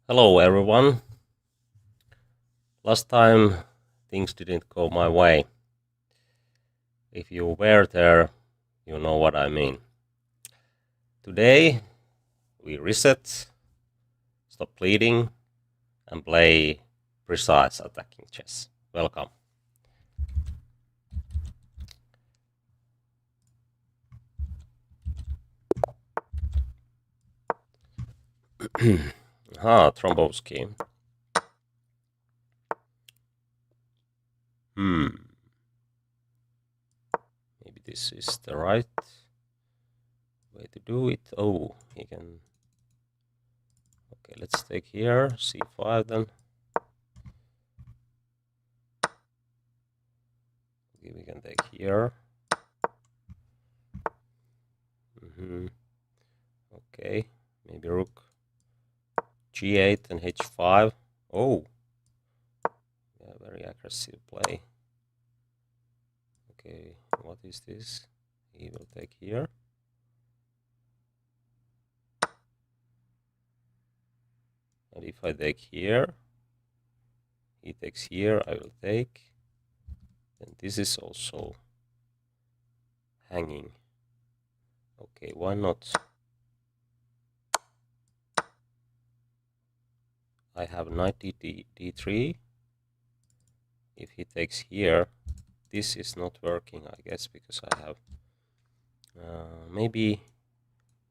Hello everyone. Last time things didn't go my way. If you were there, you know what I mean. Today we reset, stop bleeding, and play precise attacking chess. Welcome. Trombowski. Maybe this is the right way to do it. Oh, he can... Okay, let's take here, c5 then. Okay, we can take here. Okay, maybe rook g8 and h5. Oh, yeah, very aggressive play. Okay, what is this? He will take here. And if I take here, he takes here, I will take. And this is also hanging. Okay, why not? I have knight d3. If he takes here, this is not working, I guess, because I have maybe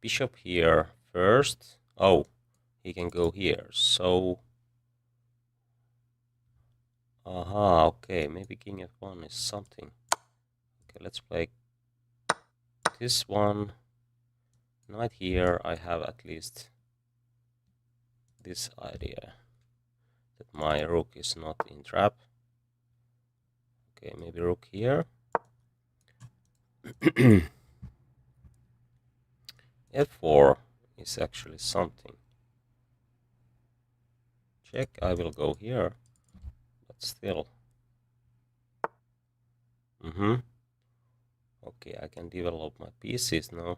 bishop here first. Oh, he can go here. So, okay, maybe king f1 is something. Okay, let's play this one. Knight here, I have at least this idea that my rook is not in trap. Okay, maybe rook here. f4 is actually something. Check, I will go here, but still. Okay, I can develop my pieces now.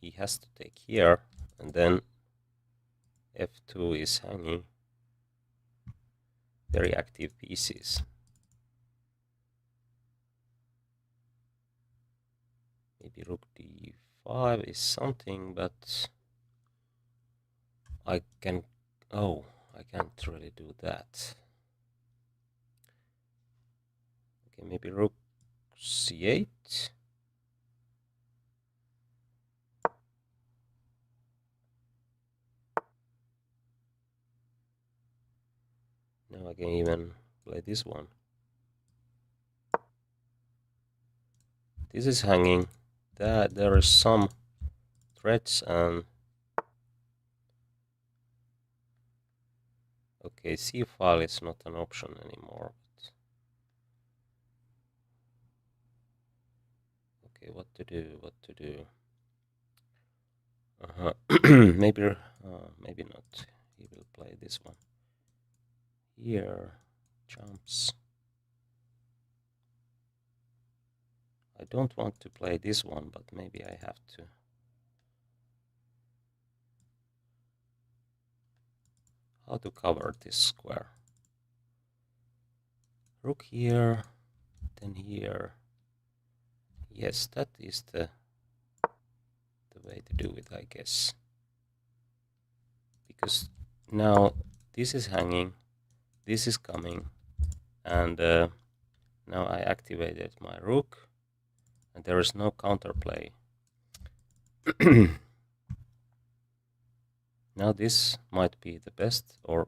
He has to take here, and then f2 is hanging. Very active pieces. Maybe rook d5 is something, but I can... Oh, I can't really do that. Okay, maybe rook c8. Now I can even play this one. This is hanging. There is some threats and... Okay, c file is not an option anymore. Okay, what to do? Maybe not. He will play this one. Here, jumps. I don't want to play this one, but maybe I have to. How to cover this square? Rook here, then here. Yes, that is the way to do it, I guess. Because now this is hanging, this is coming, and now I activated my rook, and there is no counterplay. Now this might be the best, or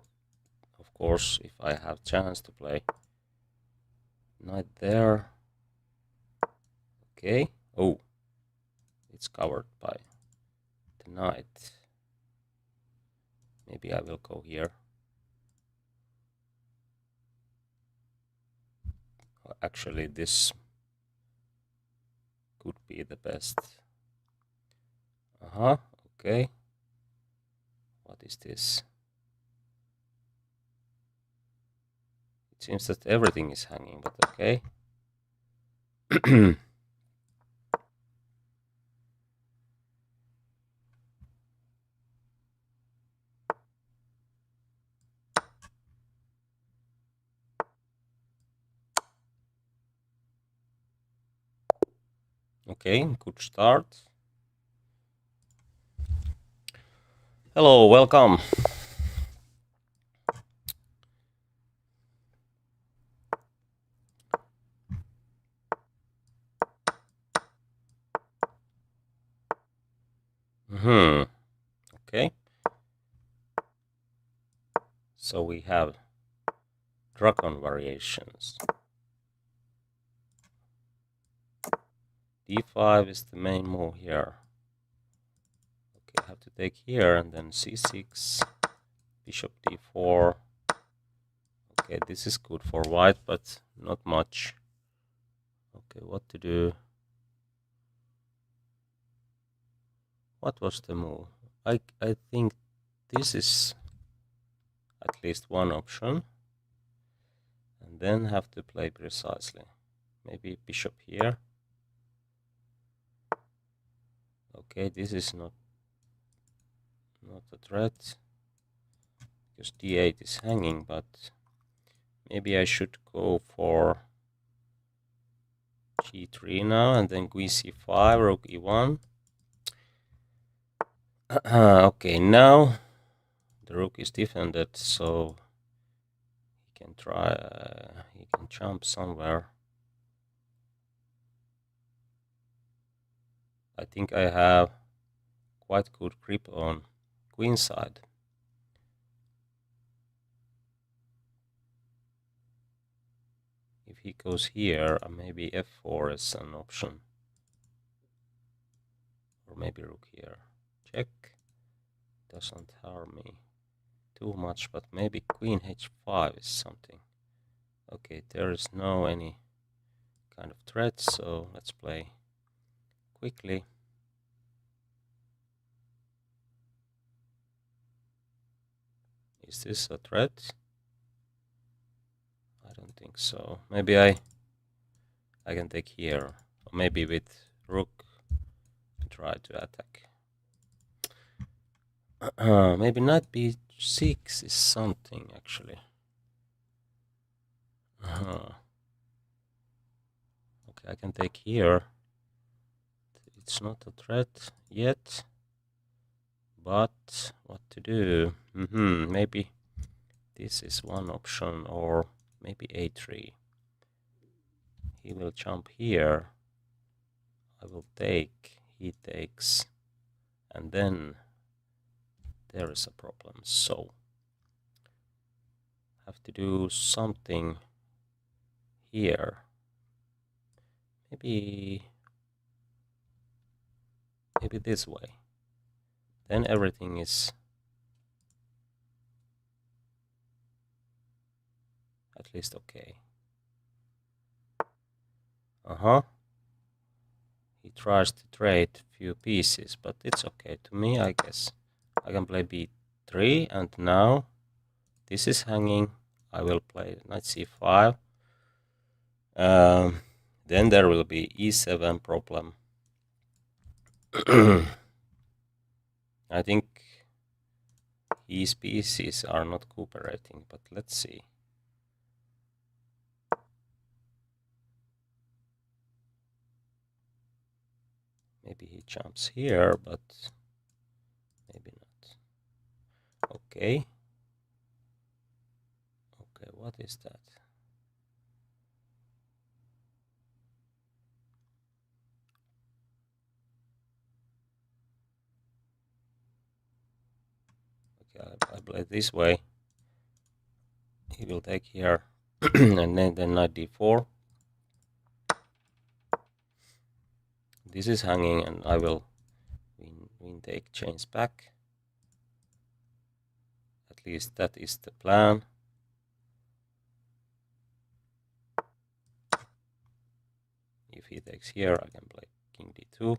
of course if I have chance to play knight there. Okay. Oh, it's covered by the knight. Maybe I will go here. Actually, this could be the best. Okay. What is this? It seems that everything is hanging, but okay. Okay, good start. Hello, welcome. Okay. So we have dragon variations. D5 is the main move here. Okay, I have to take here and then C6, bishop D4. Okay, this is good for white, but not much. Okay, what to do? What was the move? I think this is at least one option. And then have to play precisely. Maybe bishop here. Okay, this is not a threat because d8 is hanging, but maybe I should go for g3 now and then queen c5, rook e1. Okay, now the rook is defended, so he can try, he can jump somewhere. I think I have quite good grip on queen side. If he goes here, maybe f4 is an option. Or maybe rook here. Check. Doesn't harm me too much, but maybe queen h5 is something. Okay, there is no any kind of threat, so let's play quickly. Is this a threat? I don't think so. Maybe I can take here, or maybe with rook try to attack. Maybe knight b6 is something actually. Okay, I can take here. It's not a threat yet, but what to do? Maybe this is one option, or maybe a3. He will jump here. I will take. He takes, and then there is a problem. So have to do something here. Maybe this way. Then everything is at least okay. He tries to trade few pieces, but it's okay to me, I guess. I can play b3, and now this is hanging. I will play knight c5. Then there will be e7 problem. I think his pieces are not cooperating, but let's see. Maybe he jumps here, but maybe not. Okay. Okay, what is that? Okay, I play this way. He will take here, and then knight d4. This is hanging, and I will win take chains back. At least that is the plan. If he takes here, I can play king d2,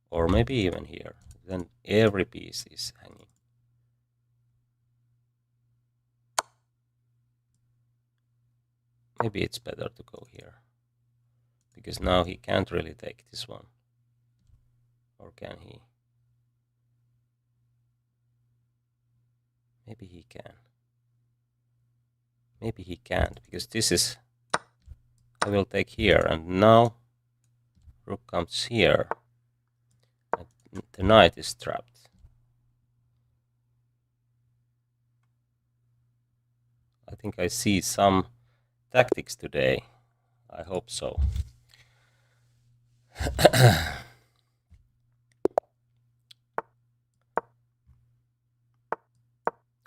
or maybe even here. Then every piece is hanging. Maybe it's better to go here, because now he can't really take this one. Or can he? Maybe he can. Maybe he can't, because this is... I will take here, and now rook comes here, and the knight is trapped. I think I see some tactics today. I hope so.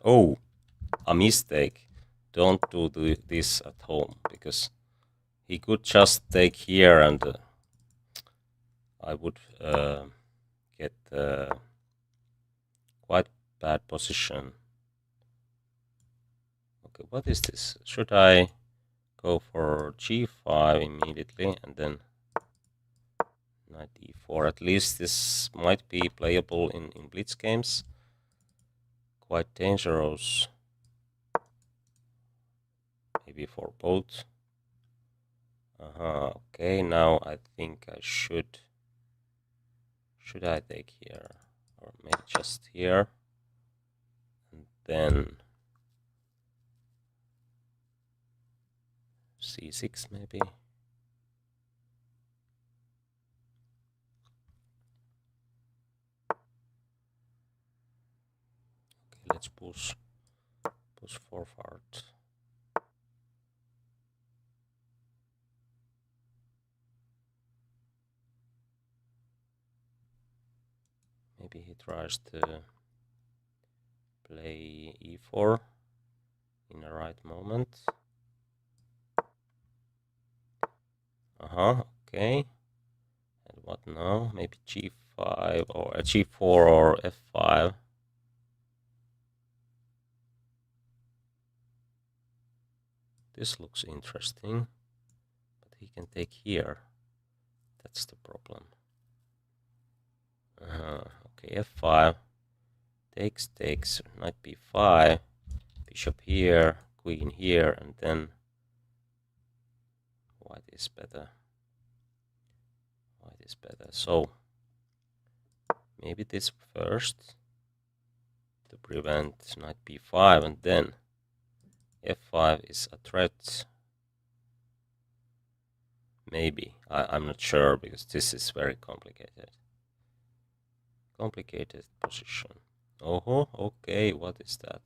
Oh, a mistake. Don't do this at home, because he could just take here and I would get quite bad position. Okay, what is this? Should I go for g5 immediately and then knight e4? At least this might be playable in Blitz games. Quite dangerous. Maybe for both. Okay, now I think I should I take here? Or maybe just here. And then c6 maybe. Okay, let's push forward. Maybe he tries to play e4 in the right moment. Okay. And what now? Maybe g5 or g4 or f5. This looks interesting, but he can take here. That's the problem. Okay, f5. Takes, knight b5, bishop here, queen here, and then white is better. White is better. So maybe this first to prevent knight b5, and then f5 is a threat. Maybe. I'm not sure, because this is very complicated. Complicated position. Oh, okay, what is that?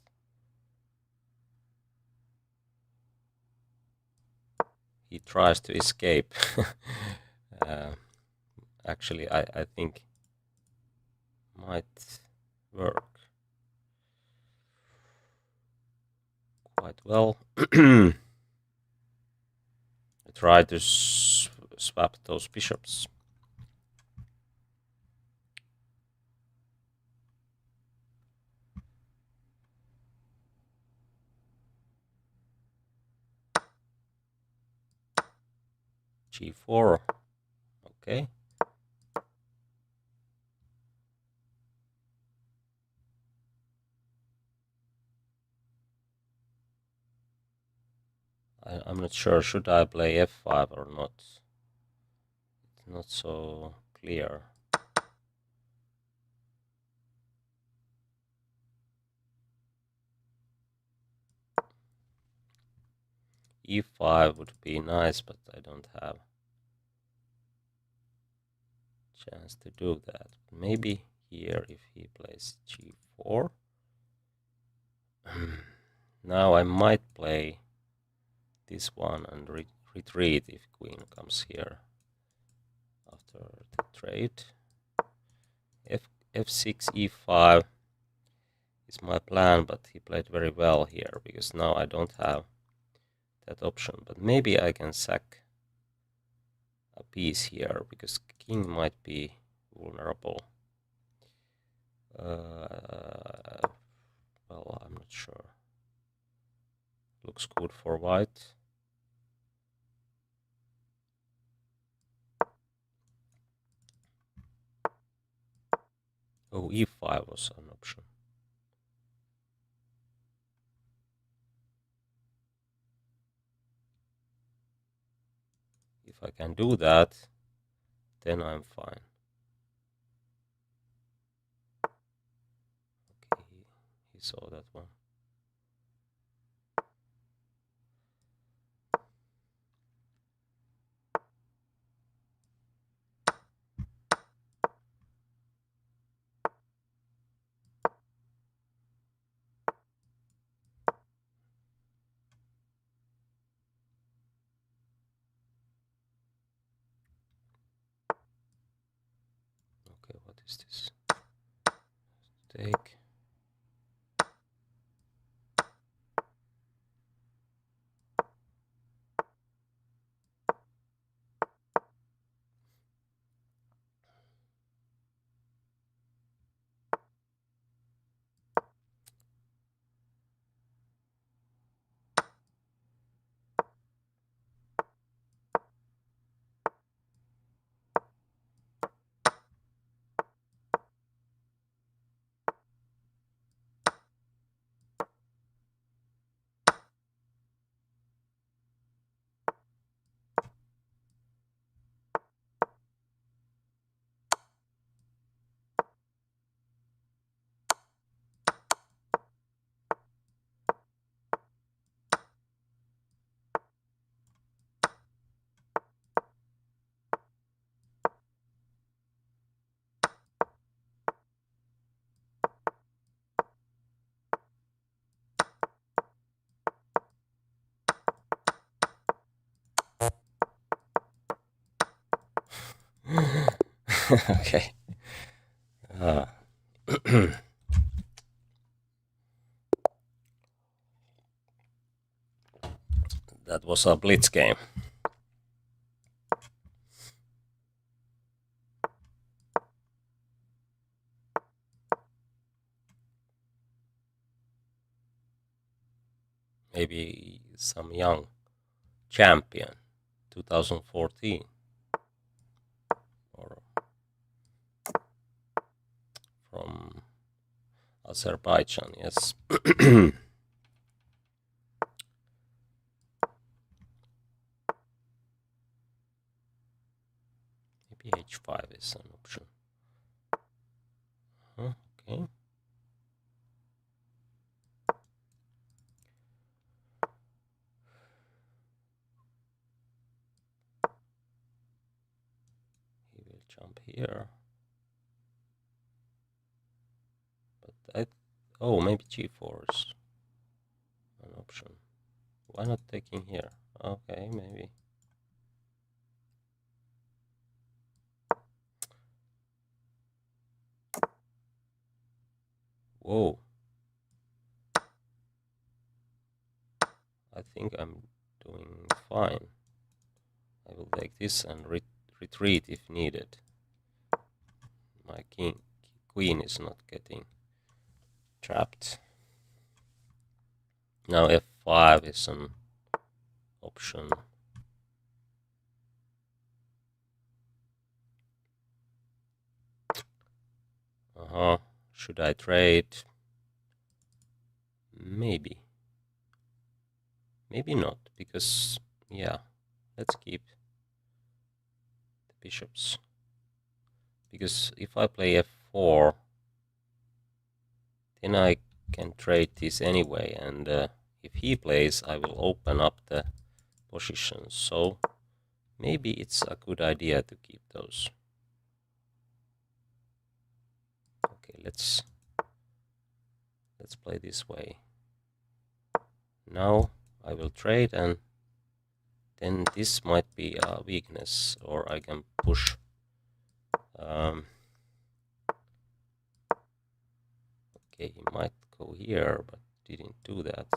He tries to escape. Actually, I think might work quite well. I try to swap those bishops. g4. Okay. I'm not sure. Should I play f5 or not? It's not so clear. e5 would be nice, but I don't have chance to do that. Maybe here if he plays g4. Now I might play this one and retreat if queen comes here after the trade. f6 e5 is my plan, but he played very well here, because now I don't have that option. But maybe I can sack a piece here, because king might be vulnerable. Well, I'm not sure. Looks good for white. Oh, e5 was an option. If I can do that, then I'm fine. Okay, he saw that one. is this? Take. Okay. That was a Blitz game. Maybe some young champion, 2014, or from Azerbaijan, yes. Maybe h5 is an option. Okay. He will jump here. But oh, maybe g4 is an option. Why not taking here? Okay, maybe. Whoa. I think I'm doing fine. I will take this and retreat if needed. My queen is not getting trapped. Now f5 is an option. Should I trade? Maybe. Maybe not, because, yeah, let's keep the bishops. Because if I play f4, then I can trade this anyway, and if he plays, I will open up the positions. So maybe it's a good idea to keep those. Okay, let's play this way. Now I will trade, and then this might be a weakness, or I can push. Okay, he might go here, but didn't do that.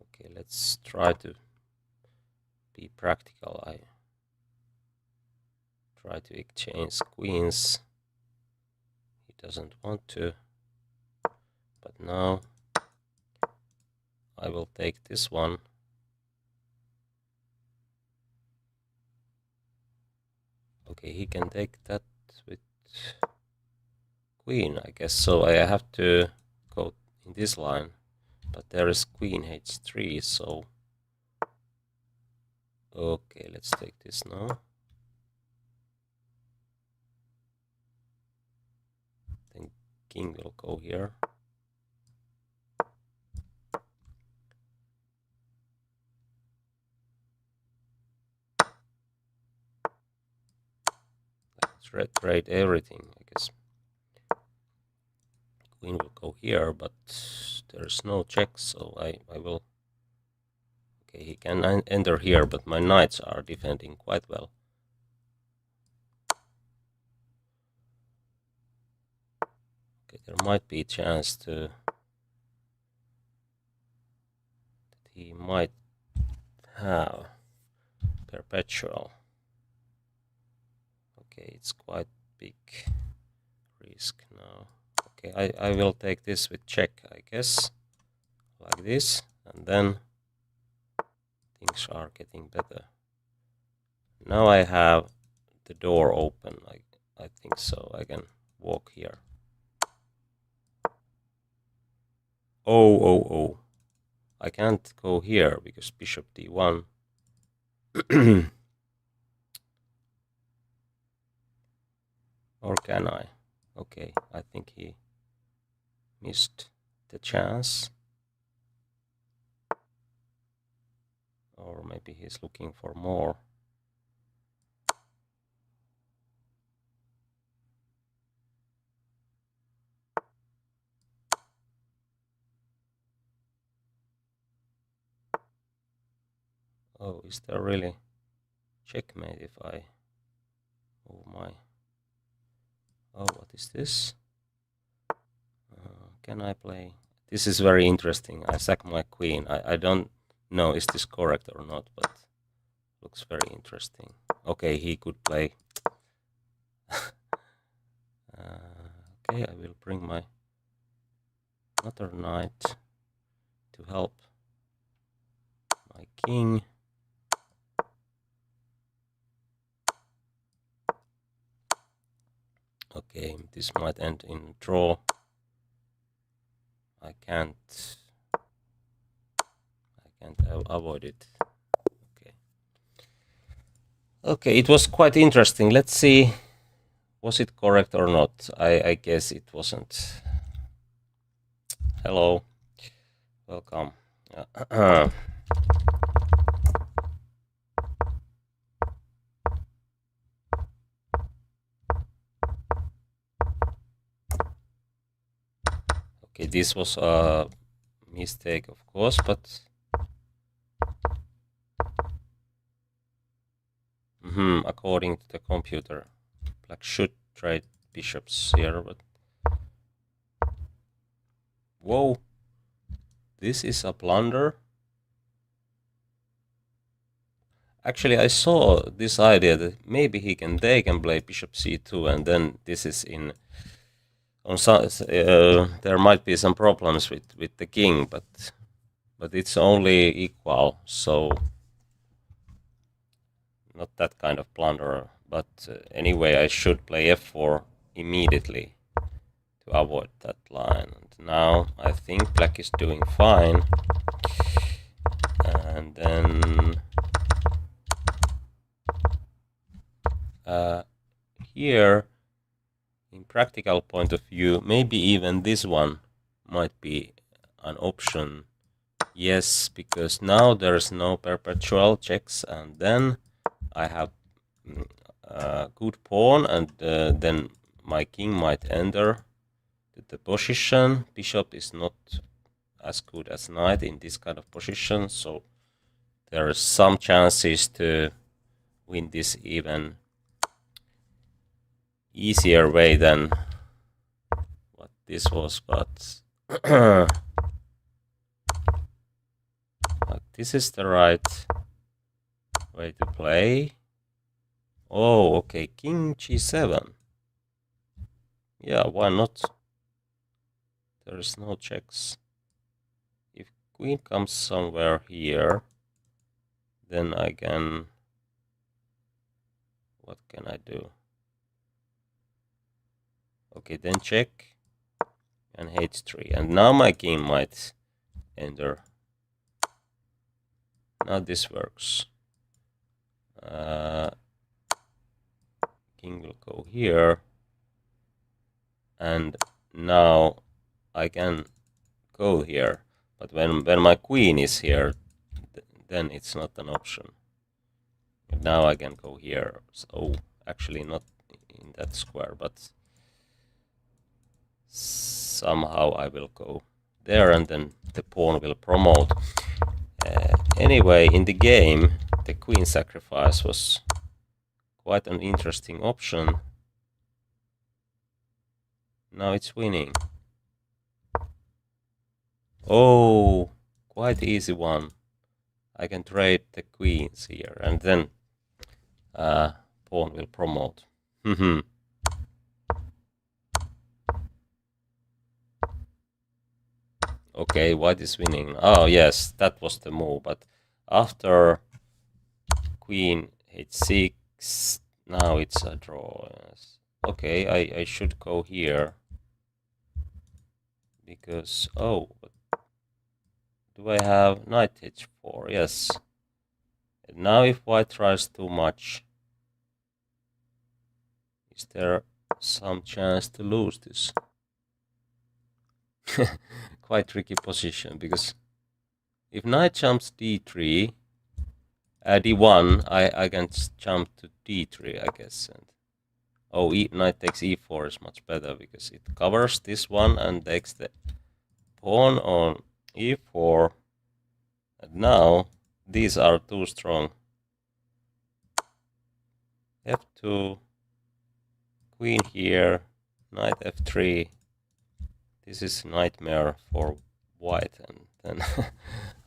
Okay, let's try to be practical. I try to exchange queens. He doesn't want to, but now I will take this one. Okay, he can take that with queen, I guess. So I have to go in this line, but there is queen h3, so okay, let's take this now. Then king will go here. Let's trade everything, I guess. queen will go here, but there's no check, so I will... Okay, he can enter here, but my knights are defending quite well. Okay, there might be a chance to... that he might have perpetual. Okay, it's quite big risk now. Okay, I will take this with check, I guess, like this, and then things are getting better. Now I have the door open, I think so. I can walk here. Oh. I can't go here because bishop d1. Or can I? Okay, I think he missed the chance. Or maybe he's looking for more. Oh, is there really checkmate if I move my... Oh, what is this? Can I play? This is very interesting. I sack my queen. I don't know is this correct or not, but looks very interesting. Okay, he could play. Okay, I will bring my another knight to help my king. Okay, this might end in draw. I can't avoid it. Okay. Okay, it was quite interesting. Let's see, was it correct or not? I guess it wasn't. Hello, welcome. Okay, this was a mistake, of course, but according to the computer, black should trade bishops here, but whoa, this is a blunder. Actually, I saw this idea that maybe he can take and play bishop c2, and then this is in... On some, there might be some problems with the king, but it's only equal, so not that kind of blunder. But anyway, I should play f4 immediately to avoid that line. And now I think black is doing fine, and then here, in practical point of view, maybe even this one might be an option. Yes, because now there's no perpetual checks, and then I have a good pawn, and then my king might enter the position. Bishop is not as good as knight in this kind of position, so there are some chances to win this even easier way than what this was, but this is the right way to play. Oh, okay, king g7. Yeah, why not? There's no checks. If queen comes somewhere here, then I can... What can I do? Okay, then check and h3, and now my king might enter. Now this works. King will go here, and now I can go here, but when my queen is here, then it's not an option. And now I can go here. So actually not in that square, but somehow I will go there and then the pawn will promote. Anyway, in the game, the queen sacrifice was quite an interesting option. Now it's winning. Oh, quite easy one. I can trade the queens here and then pawn will promote. Okay, white is winning. Oh yes, that was the move, but after queen h6, now it's a draw. Yes. Okay, I should go here because, oh, do I have knight h4? Yes. And now if white tries too much, is there some chance to lose this? Quite tricky position, because if knight jumps d3, d1, I can jump to d3, I guess. And oh, knight takes e4 is much better because it covers this one and takes the pawn on e4. And now these are too strong. f2, queen here, knight f3. This is a nightmare for white, and then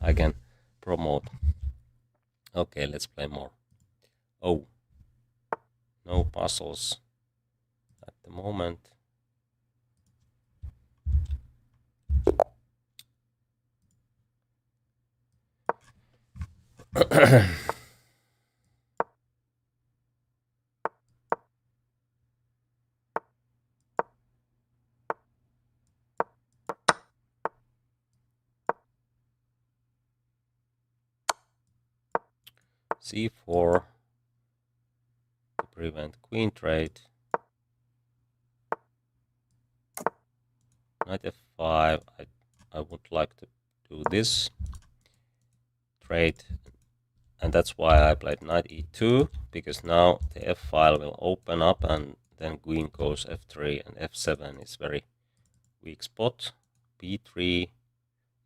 I can promote. Okay, let's play more. Oh, no puzzles at the moment. c4 to prevent queen trade. Knight f5. I would like to do this trade, and that's why I played knight e2, because now the f file will open up and then queen goes f3 and f7 is very weak spot. b3,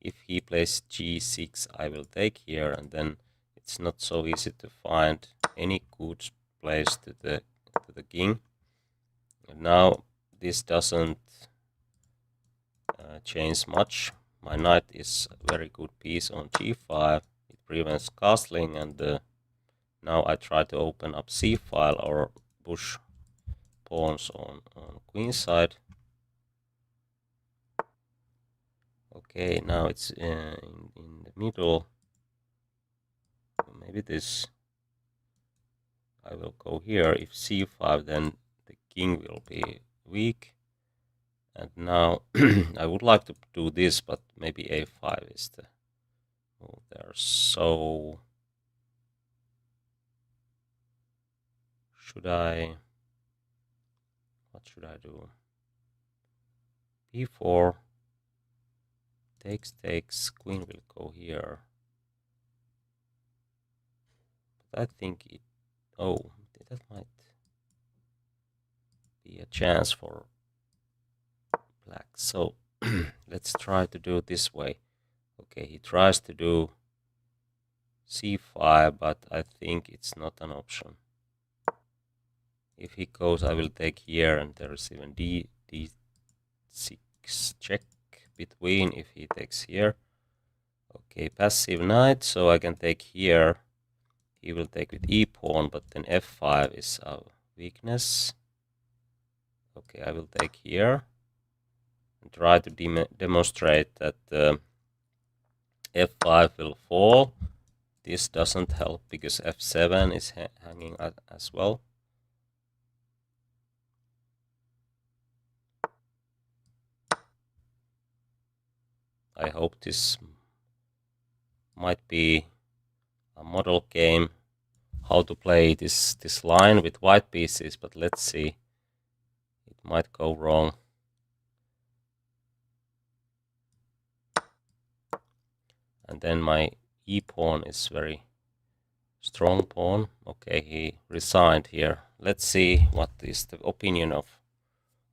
if he plays g6, I will take here, and then it's not so easy to find any good place to the king. And now this doesn't change much. My knight is a very good piece on g5. It prevents castling, and now I try to open up c file or push pawns on queen side. Okay, now it's in the middle. Maybe this. I will go here. If c5, then the king will be weak. And now I would like to do this, but maybe a5 is the move there. So what should I do? b4 takes, queen will go here. But I think it, oh, that might be a chance for black. So let's try to do it this way. Okay, he tries to do c5, but I think it's not an option. If he goes, I will take here, and there is even d6 check between if he takes here. Okay, passive knight, so I can take here. He will take with e pawn, but then f5 is a weakness. Okay, I will take here and try to demonstrate that f5 will fall. This doesn't help because f7 is hanging as well. I hope this might be a model game how to play this line with white pieces, but let's see. It might go wrong. And then my e pawn is very strong pawn. Okay, he resigned here. Let's see what is the opinion of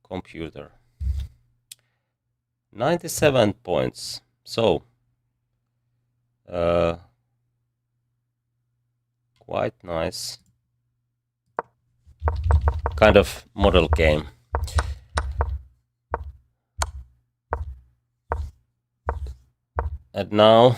computer. 97 points. So, quite nice. Kind of model game. And now,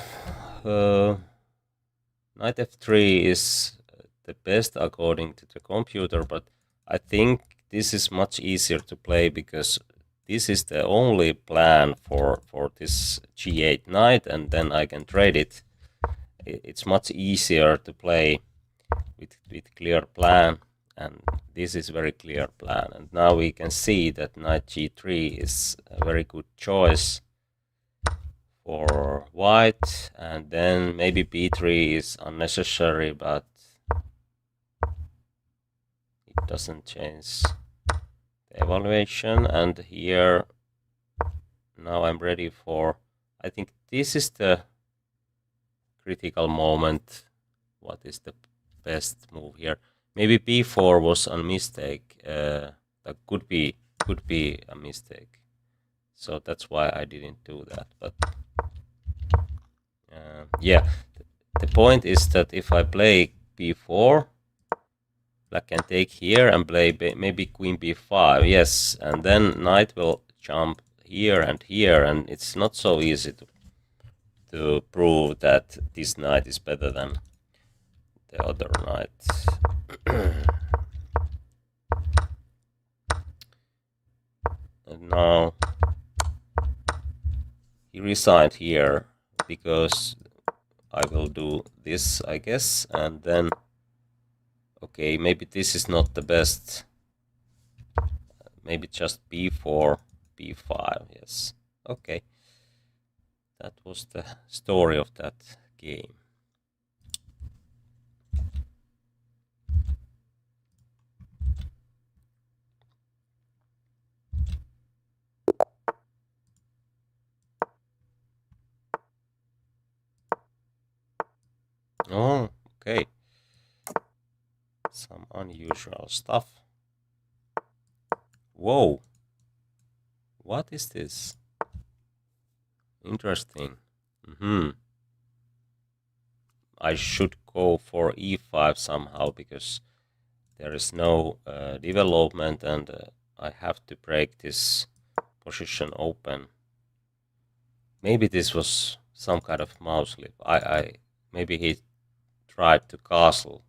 knight f3 is the best according to the computer, but I think this is much easier to play because this is the only plan for this g8 knight, and then I can trade it. It's much easier to play with clear plan, and this is very clear plan. And now we can see that knight g3 is a very good choice for white, and then maybe b3 is unnecessary, but it doesn't change the evaluation. And here now I'm ready for, I think this is the critical moment. What is the best move here? Maybe b4 was a mistake. That could be a mistake, so that's why I didn't do that. But yeah, the point is that if I play b4, black can take here and play maybe queen b5, yes, and then knight will jump here, and it's not so easy to prove that this knight is better than the other knight. And now he resigned here because I will do this, I guess, and then okay, maybe this is not the best. Maybe just b4, b5, yes. Okay. That was the story of that game. Oh, okay. Some unusual stuff. Whoa. What is this? Interesting. I should go for e5 somehow because there is no development, and I have to break this position open. Maybe this was some kind of mouse slip. Maybe he tried to castle,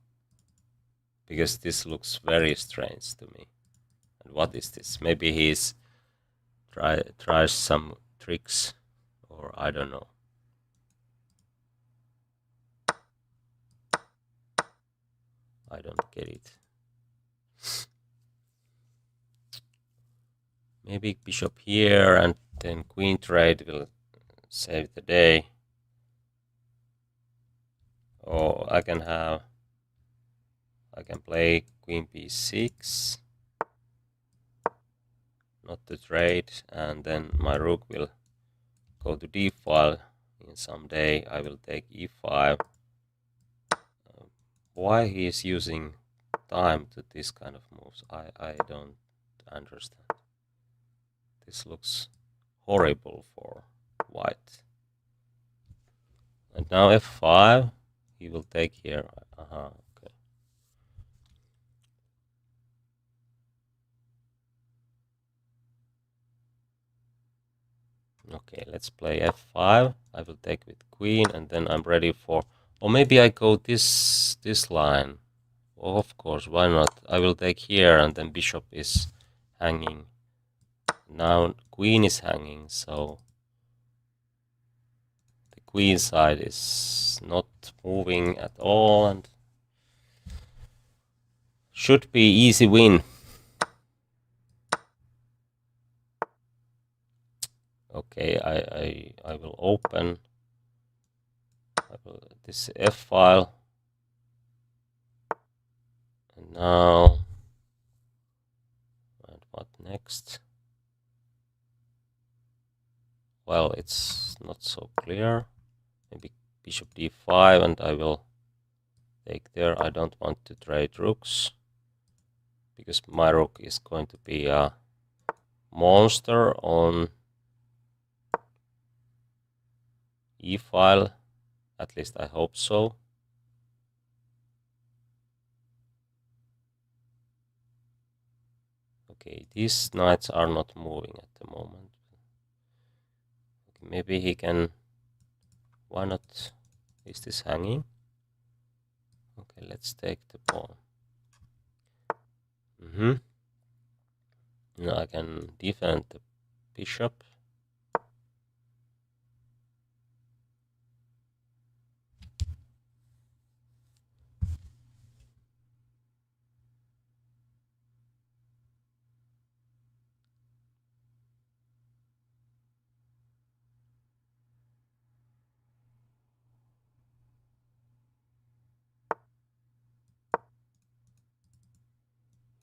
because this looks very strange to me. And what is this? Maybe he's tries some tricks, or I don't know. I don't get it. Maybe bishop here, and then queen trade will save the day. Or I can play queen b6, not to trade, and then my rook will go to d file. In some day I will take e5. Why he is using time to this kind of moves, I don't understand. This looks horrible for white. And now f5, he will take here. Okay. Okay, let's play f5. I will take with queen, and then I'm ready for, or maybe I go this line. Oh, of course, why not? I will take here, and then bishop is hanging. Now queen is hanging, so the queen side is not moving at all, and should be easy win. Okay, I will open this f file, and now, and what next? Well, it's not so clear. Maybe bishop d5, and I will take there. I don't want to trade rooks, because my rook is going to be a monster on e-file. At least I hope so. Okay, these knights are not moving at the moment. Okay, maybe he can... Why not? Is this hanging? Okay, let's take the pawn. Now I can defend the bishop.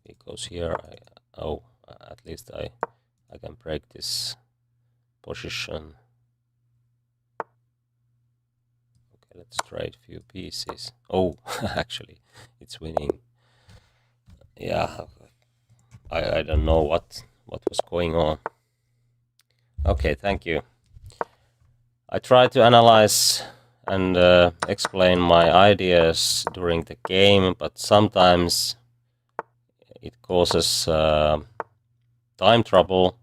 Because here at least I can break this position. Okay, let's trade a few pieces. Oh, actually, it's winning. Yeah, I don't know what was going on. Okay, thank you. I try to analyze and explain my ideas during the game, but sometimes it causes time trouble,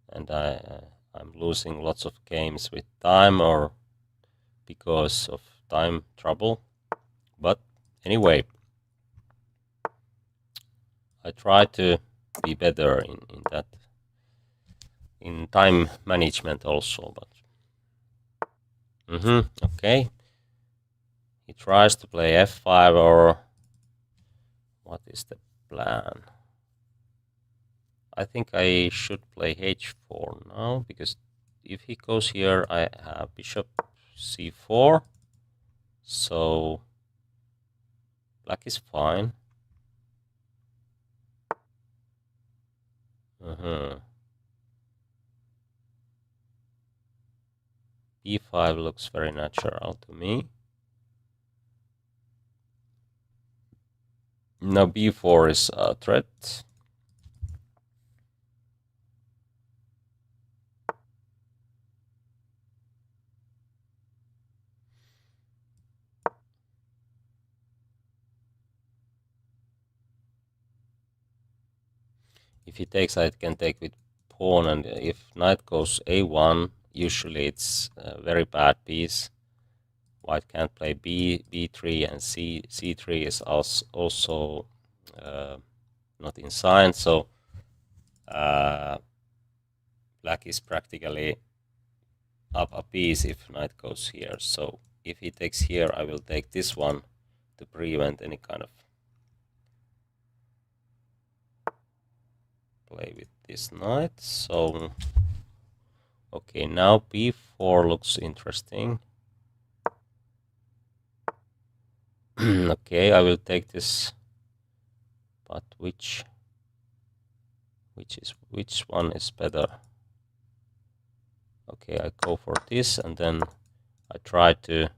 and I'm losing lots of games with time or because of time trouble. But anyway, I try to be better in that, in time management also. But okay, he tries to play f5, or what is the plan? I think I should play h4 now, because if he goes here, I have bishop c4, so black is fine. b5 looks very natural to me. Now b4 is a threat. If he takes, I can take with pawn, and if knight goes a1, usually it's a very bad piece. White can't play b3, and c3 is also not in sign, so black is practically up a piece if knight goes here. So if he takes here, I will take this one to prevent any kind of play with this knight. So okay, now b4 looks interesting. Okay, I will take this, but which one is better? Okay, I go for this, and then I try to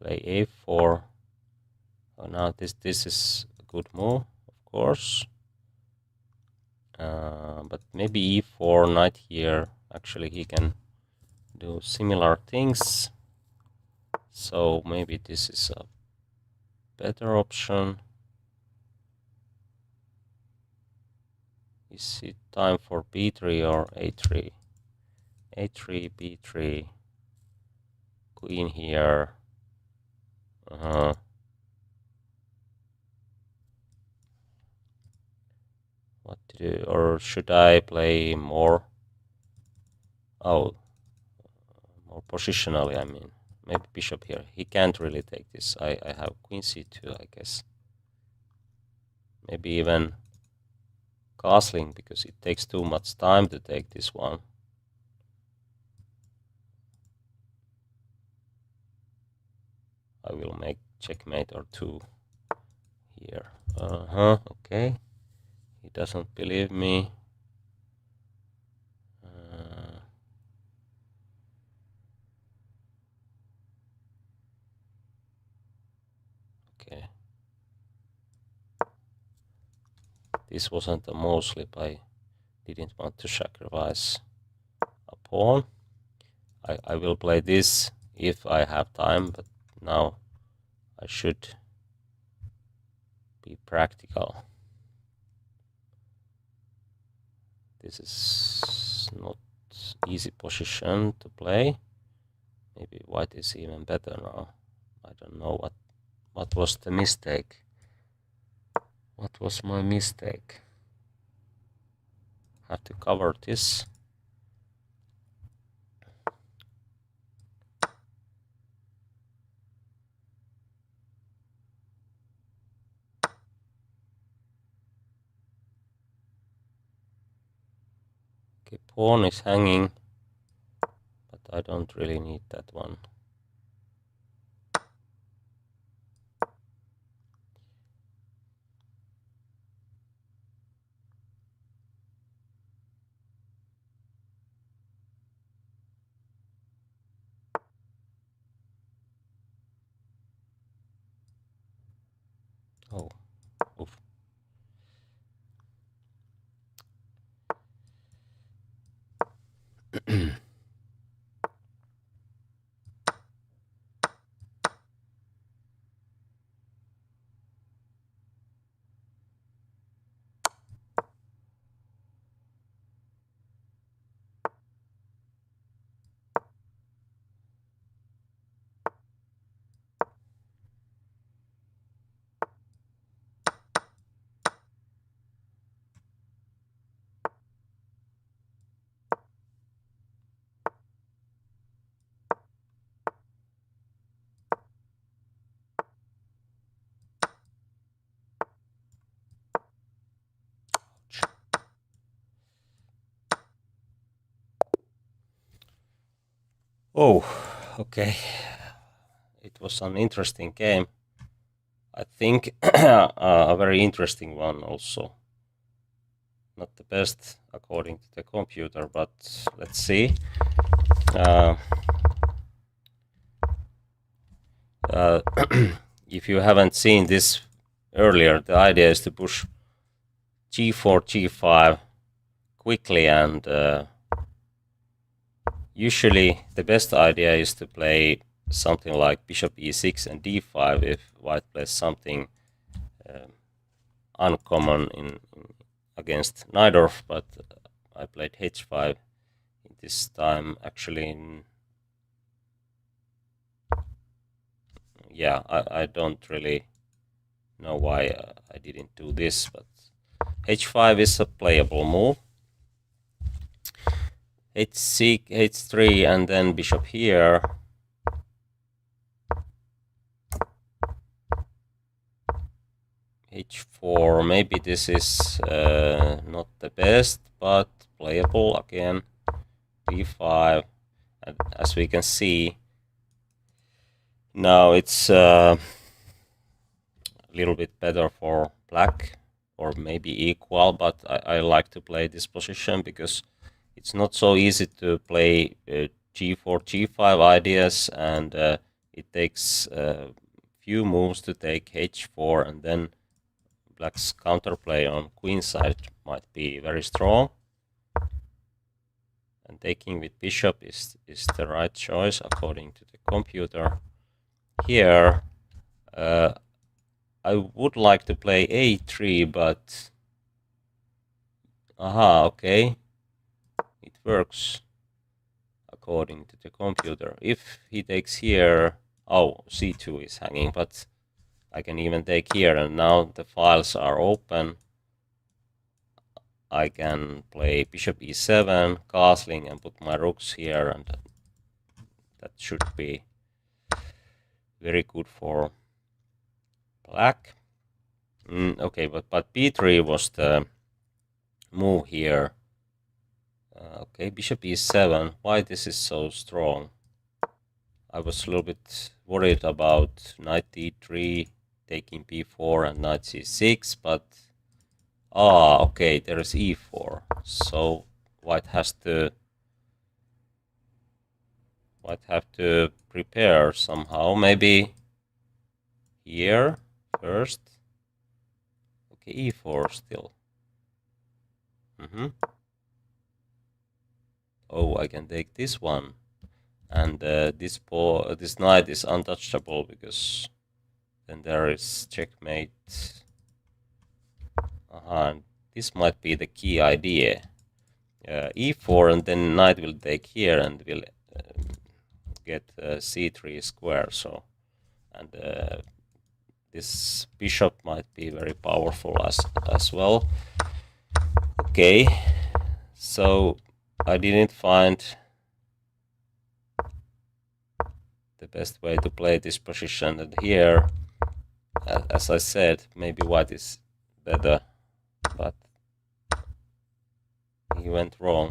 play a4. Oh, now this is a good move, of course. But maybe e4, knight here. Actually, he can do similar things. So maybe this is a better option. Is it time for b3 or a3? a3, b3, queen here. What to do? Or should I play more? Oh, more positionally, I mean. Maybe bishop here. He can't really take this. I have queen c2, I guess. Maybe even castling, because it takes too much time to take this one. I will make checkmate or two here. Okay. He doesn't believe me. Okay. This wasn't a mole slip. I didn't want to sacrifice pawn. I will play this if I have time, but now I should be practical. This is not easy position to play. Maybe white is even better now. I don't know what was the mistake. What was my mistake? Have to cover this. Okay, pawn is hanging, but I don't really need that one. Oh, oof. Oh, okay. It was an interesting game. I think a very interesting one also. Not the best according to the computer, but let's see. If you haven't seen this earlier, the idea is to push g4, g5 quickly, and usually the best idea is to play something like bishop e6 and d5 if white plays something uncommon in against Najdorf, but I played h5 this time actually. Yeah, I don't really know why I didn't do this, but h5 is a playable move. h6, h3, and then bishop here. h4, maybe this is not the best, but playable again. b5, and as we can see, now it's a little bit better for black, or maybe equal, but I like to play this position because it's not so easy to play g4, g5 ideas, and it takes a few moves to take h4, and then black's counterplay on queen side might be very strong. And taking with bishop is the right choice according to the computer. Here, I would like to play a3, but aha, okay, it works according to the computer. If he takes here, oh, c2 is hanging, but I can even take here, and now the files are open. I can play bishop e7, castling, and put my rooks here, and that should be very good for black. Okay, but b3 was the move here. Okay, bishop e7. Why this is so strong? I was a little bit worried about knight d3, taking b4, and knight c6, but okay, there is e4. So white have to prepare somehow. Maybe here first. Okay, e4 still. Oh, I can take this one. And this knight is untouchable because then there is checkmate. And this might be the key idea. E4 and then knight will take here and will get c3 square. So, and this bishop might be very powerful as well. Okay, so I didn't find the best way to play this position, and here, as I said, maybe white is better, but he went wrong.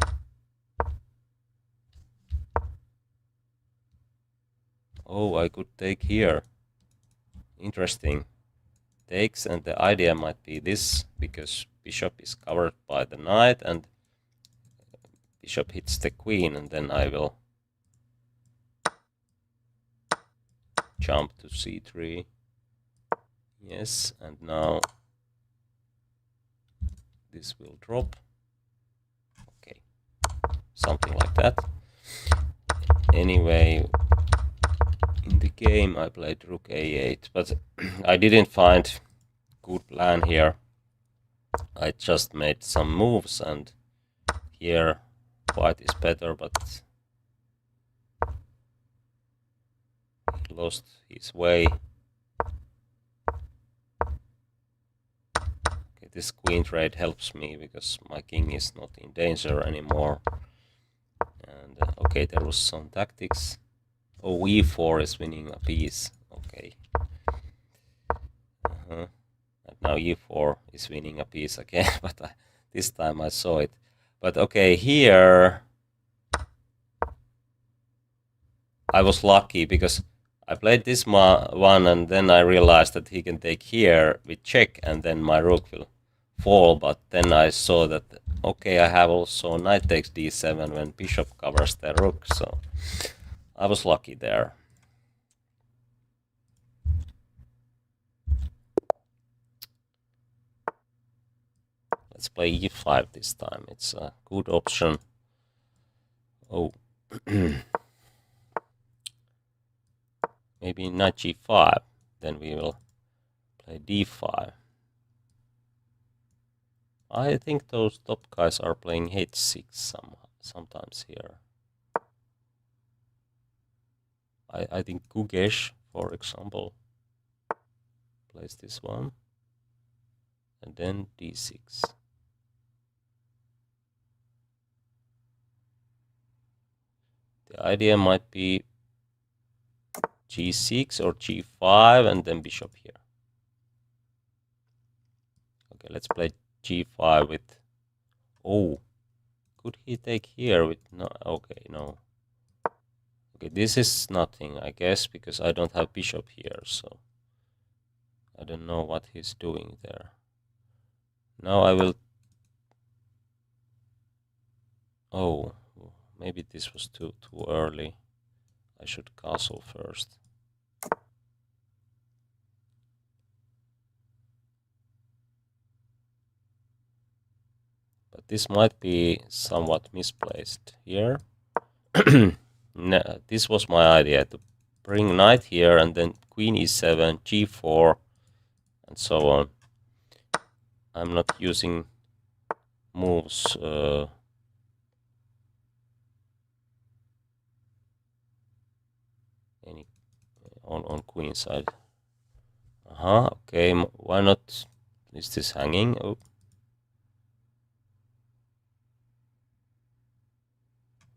Oh, I could take here. Interesting. Takes, and the idea might be this, because bishop is covered by the knight, and bishop hits the queen, and then I will jump to c3. Yes, and now this will drop. Okay, something like that. Anyway, in the game I played rook a8, but I didn't find good plan here. I just made some moves, and here white is better, but he lost his way. Okay, this queen trade helps me because my king is not in danger anymore. And okay, there was some tactics. Oh, e4 is winning a piece. Okay. And now e4 is winning a piece again, but this time I saw it. But okay, here I was lucky because I played this one, and then I realized that he can take here with check, and then my rook will fall. But then I saw that, okay, I have also knight takes d7 when bishop covers the rook, so I was lucky there. Let's play e5 this time. It's a good option. Oh, maybe knight g5. Then we will play d5. I think those top guys are playing h6 sometimes here. I think Gugesh, for example, plays this one. And then d6. The idea might be g6 or g5 and then bishop here. Okay, let's play g5 with... Oh, could he take here with... No, okay, no. Okay, this is nothing, I guess, because I don't have bishop here, so I don't know what he's doing there. Now I will... Oh, maybe this was too early. I should castle first. But this might be somewhat misplaced here. No, this was my idea, to bring knight here and then queen e7, g4, and so on. I'm not using moves any on queen side. Okay, why not? Is this hanging? Oh.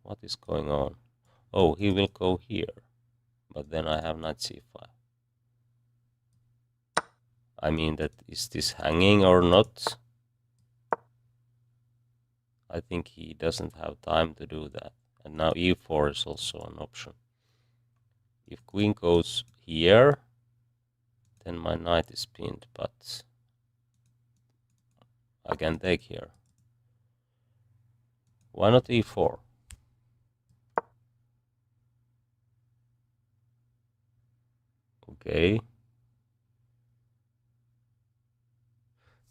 What is going on? Oh, he will go here, but then I have knight c5. I mean, that is this hanging or not? I think he doesn't have time to do that. And now e4 is also an option. If queen goes here, then my knight is pinned, but I can take here. Why not e4? Okay.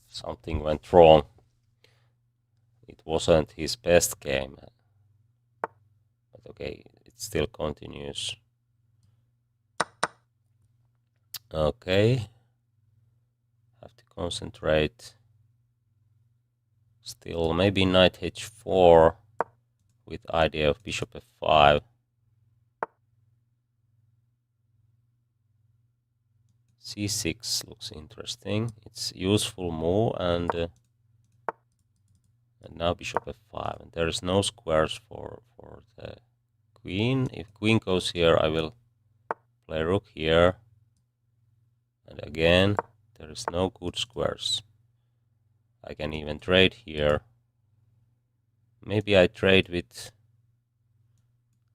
Something went wrong. It wasn't his best game. Okay, it still continues. Okay, have to concentrate. Still, maybe knight h4 with idea of bishop f5. c6 looks interesting. It's useful move, and now bishop f5. And there is no squares for the queen. If queen goes here, I will play rook here. And again, there is no good squares. I can even trade here. Maybe I trade with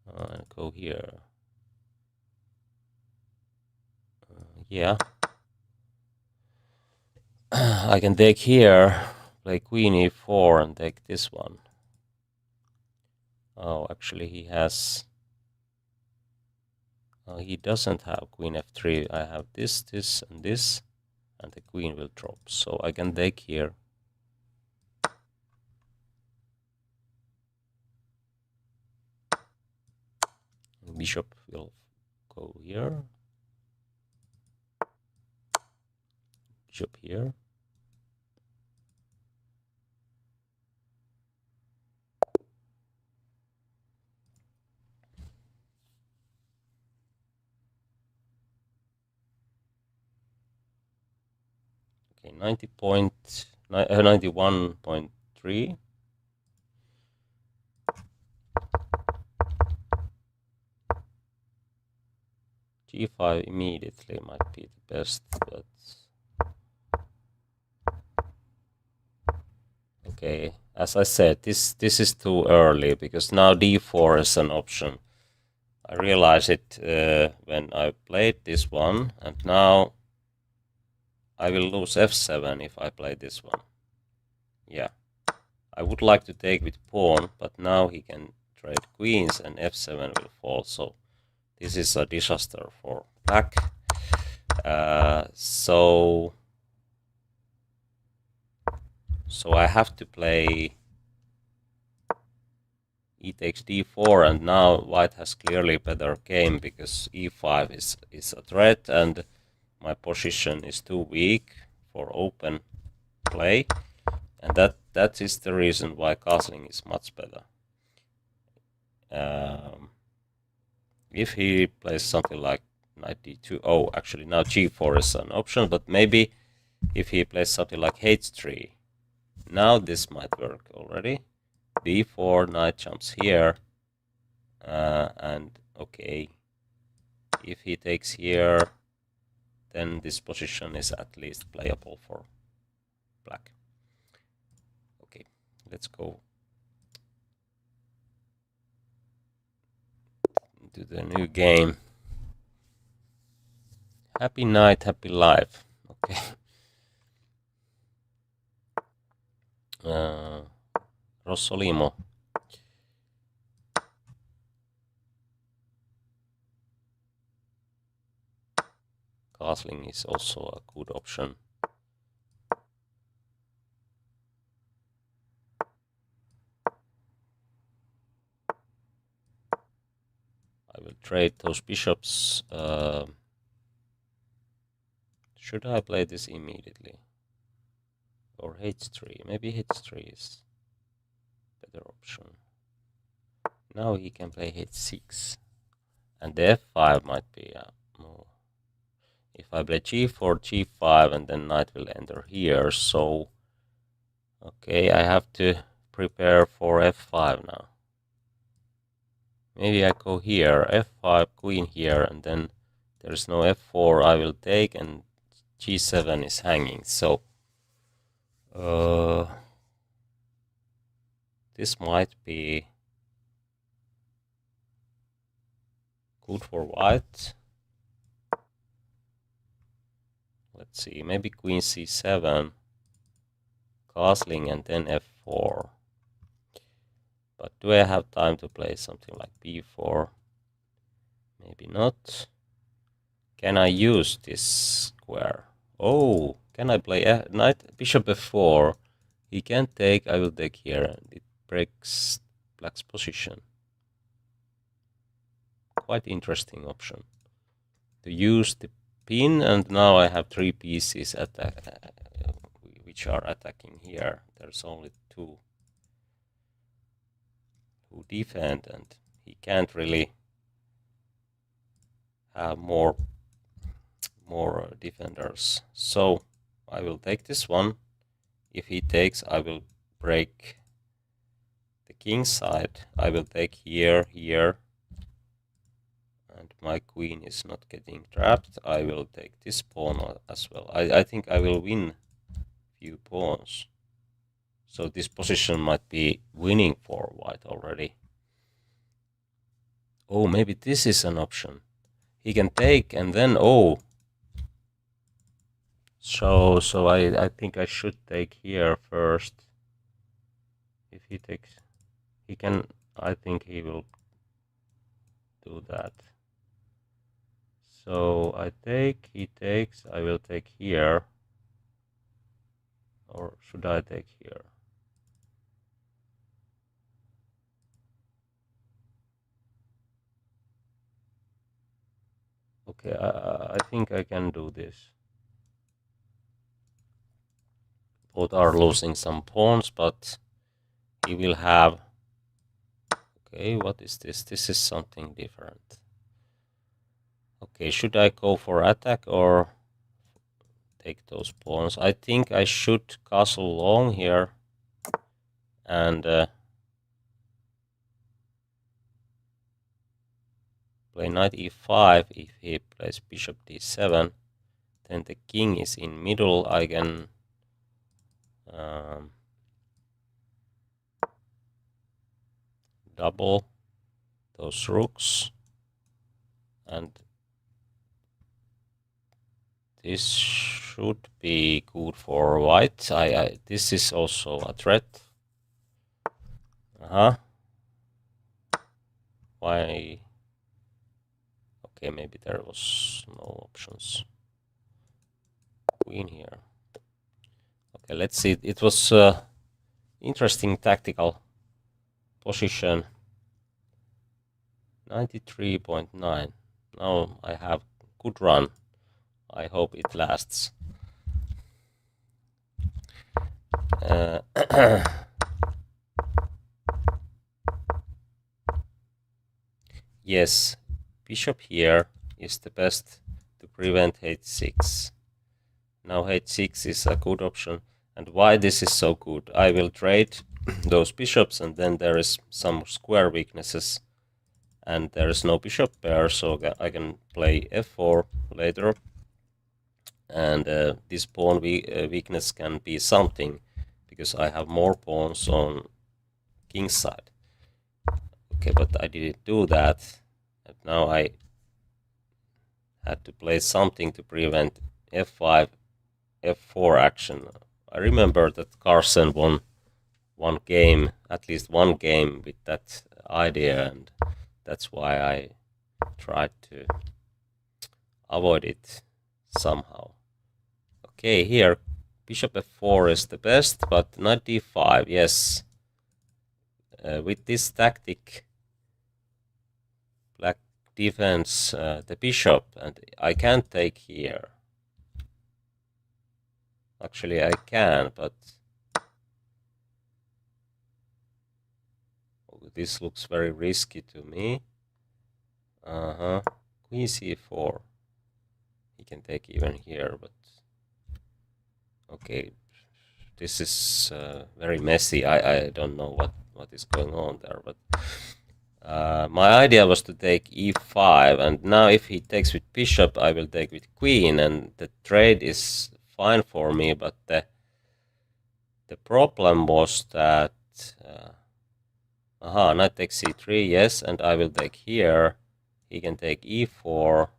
and go here. Yeah. I can take here, play queen e4 and take this one. Oh, actually he has... he doesn't have queen f3. I have this, this, and this, and the queen will drop. So I can take here. Bishop will go here. Bishop here. Okay, 91.3. G5 immediately might be the best, but okay. As I said, this is too early because now d4 is an option. I realized it when I played this one, and now I will lose f7 if I play this one. Yeah, I would like to take with pawn, but now he can trade queens and f7 will fall. So this is a disaster for black. So I have to play e takes d4, and now white has clearly better game because e5 is a threat and my position is too weak for open play, and that is the reason why castling is much better. If he plays something like knight d2, oh, actually now g4 is an option, but maybe if he plays something like h3, now this might work already. d4, knight jumps here, and okay, if he takes here, then this position is at least playable for black. Okay, let's go to the new game. Happy night, happy life. Okay. Rossolimo. Castling is also a good option. I will trade those bishops. Should I play this immediately? Or h3? Maybe h3 is a better option. Now he can play h6. And the f5 might be more. If I play g4, g5, and then knight will enter here, so okay, I have to prepare for f5 now. Maybe I go here, f5, queen here, and then there's no f4, I will take, and g7 is hanging, so this might be good for white. Let's see, maybe queen c7, castling, and then f4. But do I have time to play something like b4? Maybe not. Can I use this square? Oh, can I play knight bishop f4? He can't take, I will take here, and it breaks black's position. quite interesting option to use the pin, and now I have 3 pieces which are attacking here. There's only 2 who defend, and he can't really have more defenders. So I will take this one. If he takes, I will break the king side. I will take here, and my queen is not getting trapped. I will take this pawn as well. I think I will win few pawns. So this position might be winning for white already. Oh, maybe this is an option. He can take and then, oh. So I think I should take here first. If he takes, he can, I think he will do that. So I take, he takes, I will take here. Or should I take here? Okay, I think I can do this. Both are losing some pawns, but he will have... Okay, what is this? This is something different. Okay, should I go for attack or take those pawns? I think I should castle long here and play knight e5. If he plays bishop d7, then the king is in middle. I can double those rooks, and this should be good for white. This is also a threat. Why? Okay, maybe there was no options. Queen here. Okay, let's see. It was interesting tactical position. 93.9. Now I have good run. I hope it lasts. Yes, bishop here is the best to prevent h6. Now h6 is a good option. And why this is so good? I will trade those bishops, and then there is some square weaknesses, and there is no bishop pair, so I can play f4 later. And this pawn weakness can be something, because I have more pawns on king's side. Okay, but I didn't do that, and now I had to play something to prevent f5, f4 action. I remember that Carlsen won one game, at least one game, with that idea, and that's why I tried to avoid it somehow. Okay, here bishop f4 is the best, but knight d5, yes. With this tactic, black defends the bishop, and I can't take here. Actually, I can, but this looks very risky to me. Queen c4. He can take even here, but okay, this is very messy. I don't know what is going on there, but my idea was to take e5, and now if he takes with bishop, I will take with queen, and the trade is fine for me, but the problem was that knight takes c3, yes, and I will take here. He can take e4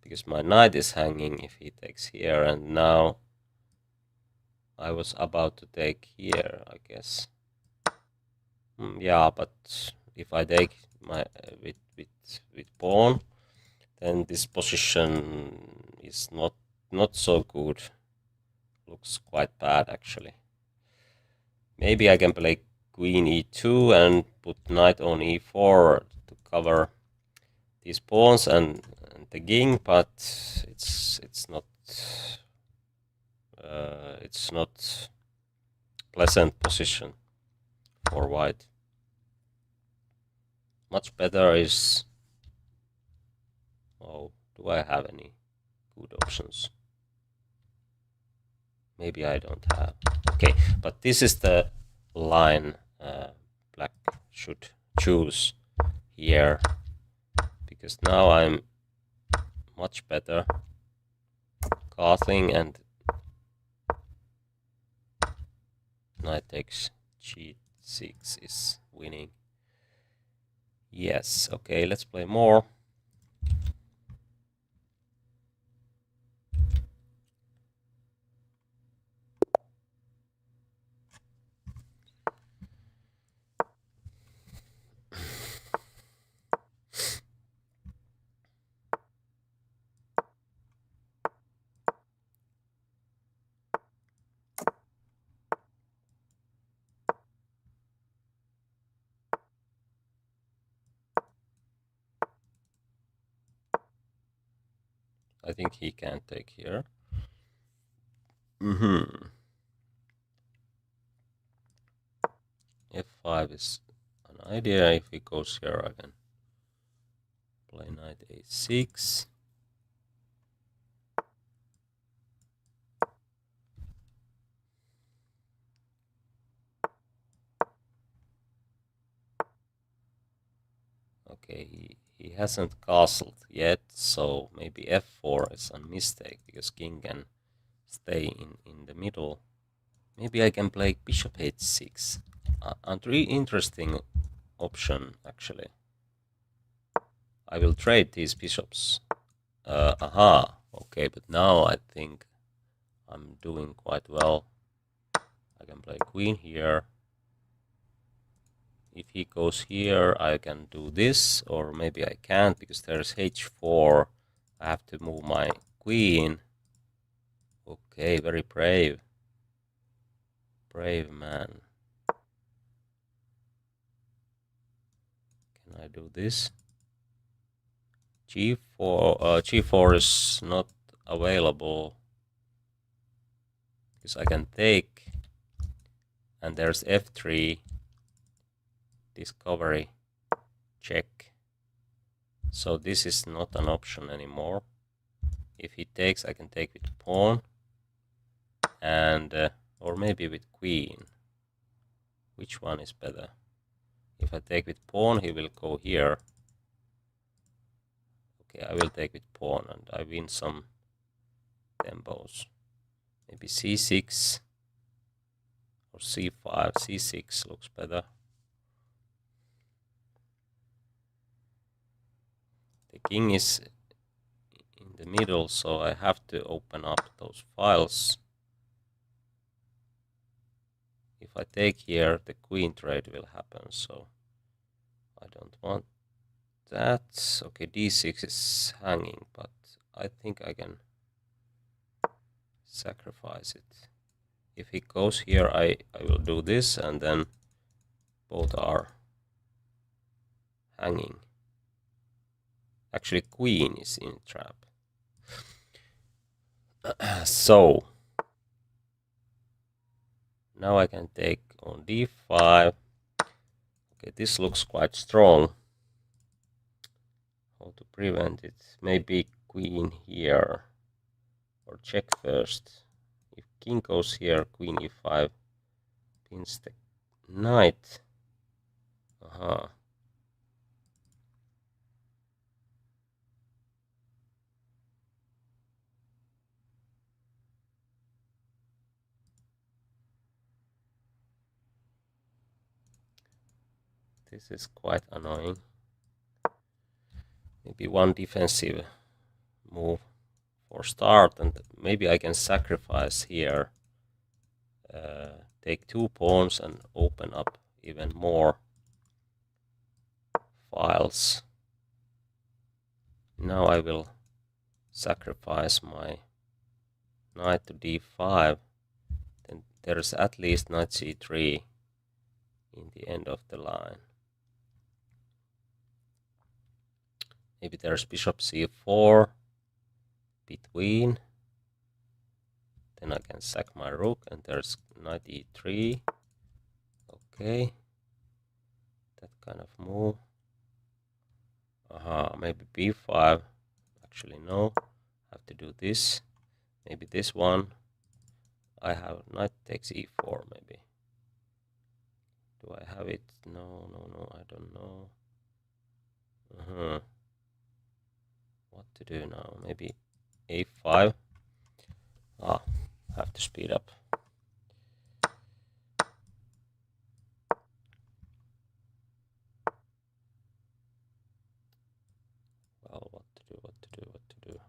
because my knight is hanging if he takes here, and now I was about to take here, I guess. Yeah, but if I take my with pawn, then this position is not so good. Looks quite bad actually. Maybe I can play queen e2 and put knight on e4 to cover these pawns and the king, but it's not pleasant position for white. Much better is, oh, do I have any good options? Maybe I don't have. Okay, but this is the line black should choose here, because now I'm much better castling, and knight takes g6 is winning. Yes, okay, let's play more. I think he can't take here. F5 is an idea. If he goes here, I can play knight a6. Okay, he hasn't castled yet, so maybe f4 is a mistake, because king can stay in the middle. Maybe I can play bishop h6. A really interesting option, actually. I will trade these bishops. Okay, but now I think I'm doing quite well. I can play queen here. If he goes here, I can do this, or maybe I can't, because there's h4. I have to move my queen. Okay, very brave. Brave man. Can I do this? G4 is not available, because I can take, and there's f3, discovery, check. So this is not an option anymore. If he takes, I can take with pawn, and or maybe with queen. Which one is better? If I take with pawn, he will go here. Okay, I will take with pawn, and I win some tempos. Maybe c6 or c5. c6 looks better. The king is in the middle, so I have to open up those files. If I take here, the queen trade will happen, so I don't want that. Okay, d6 is hanging, but I think I can sacrifice it. If he goes here, I will do this, and then both are hanging. Actually, queen is in trap. So now I can take on d5. Okay, this looks quite strong. How to prevent it? Maybe queen here, or check first. If king goes here, queen e5 pins the knight. This is quite annoying. Maybe one defensive move for start, and maybe I can sacrifice here, take 2 pawns and open up even more files. Now I will sacrifice my knight to d5. Then there's at least knight c3 in the end of the line. Maybe there's bishop c4 between. Then I can sack my rook, and there's knight e3. Okay, that kind of move. Maybe b5. Actually, no. I have to do this. Maybe this one. I have knight takes e4. Maybe. Do I have it? No. I don't know. What to do now? Maybe a5. I have to speed up. Well, what to do?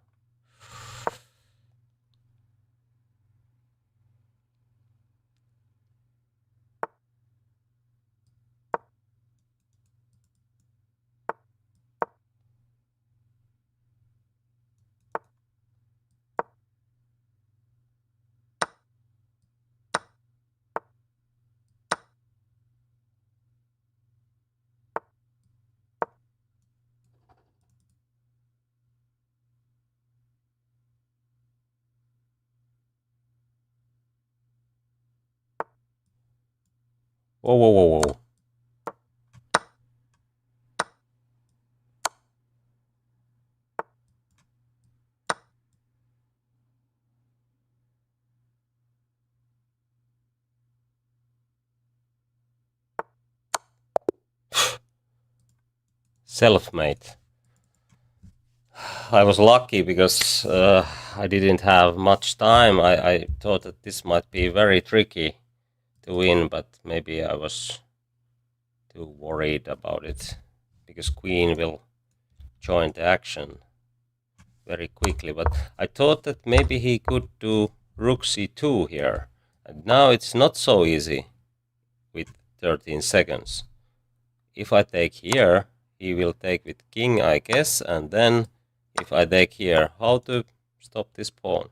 Whoa. Self-made. I was lucky because I didn't have much time. I thought that this might be very tricky to win, but maybe I was too worried about it because queen will join the action very quickly. But I thought that maybe he could do rook c2 here. And now it's not so easy with 13 seconds. If I take here, he will take with king, I guess, and then if I take here, how to stop this pawn?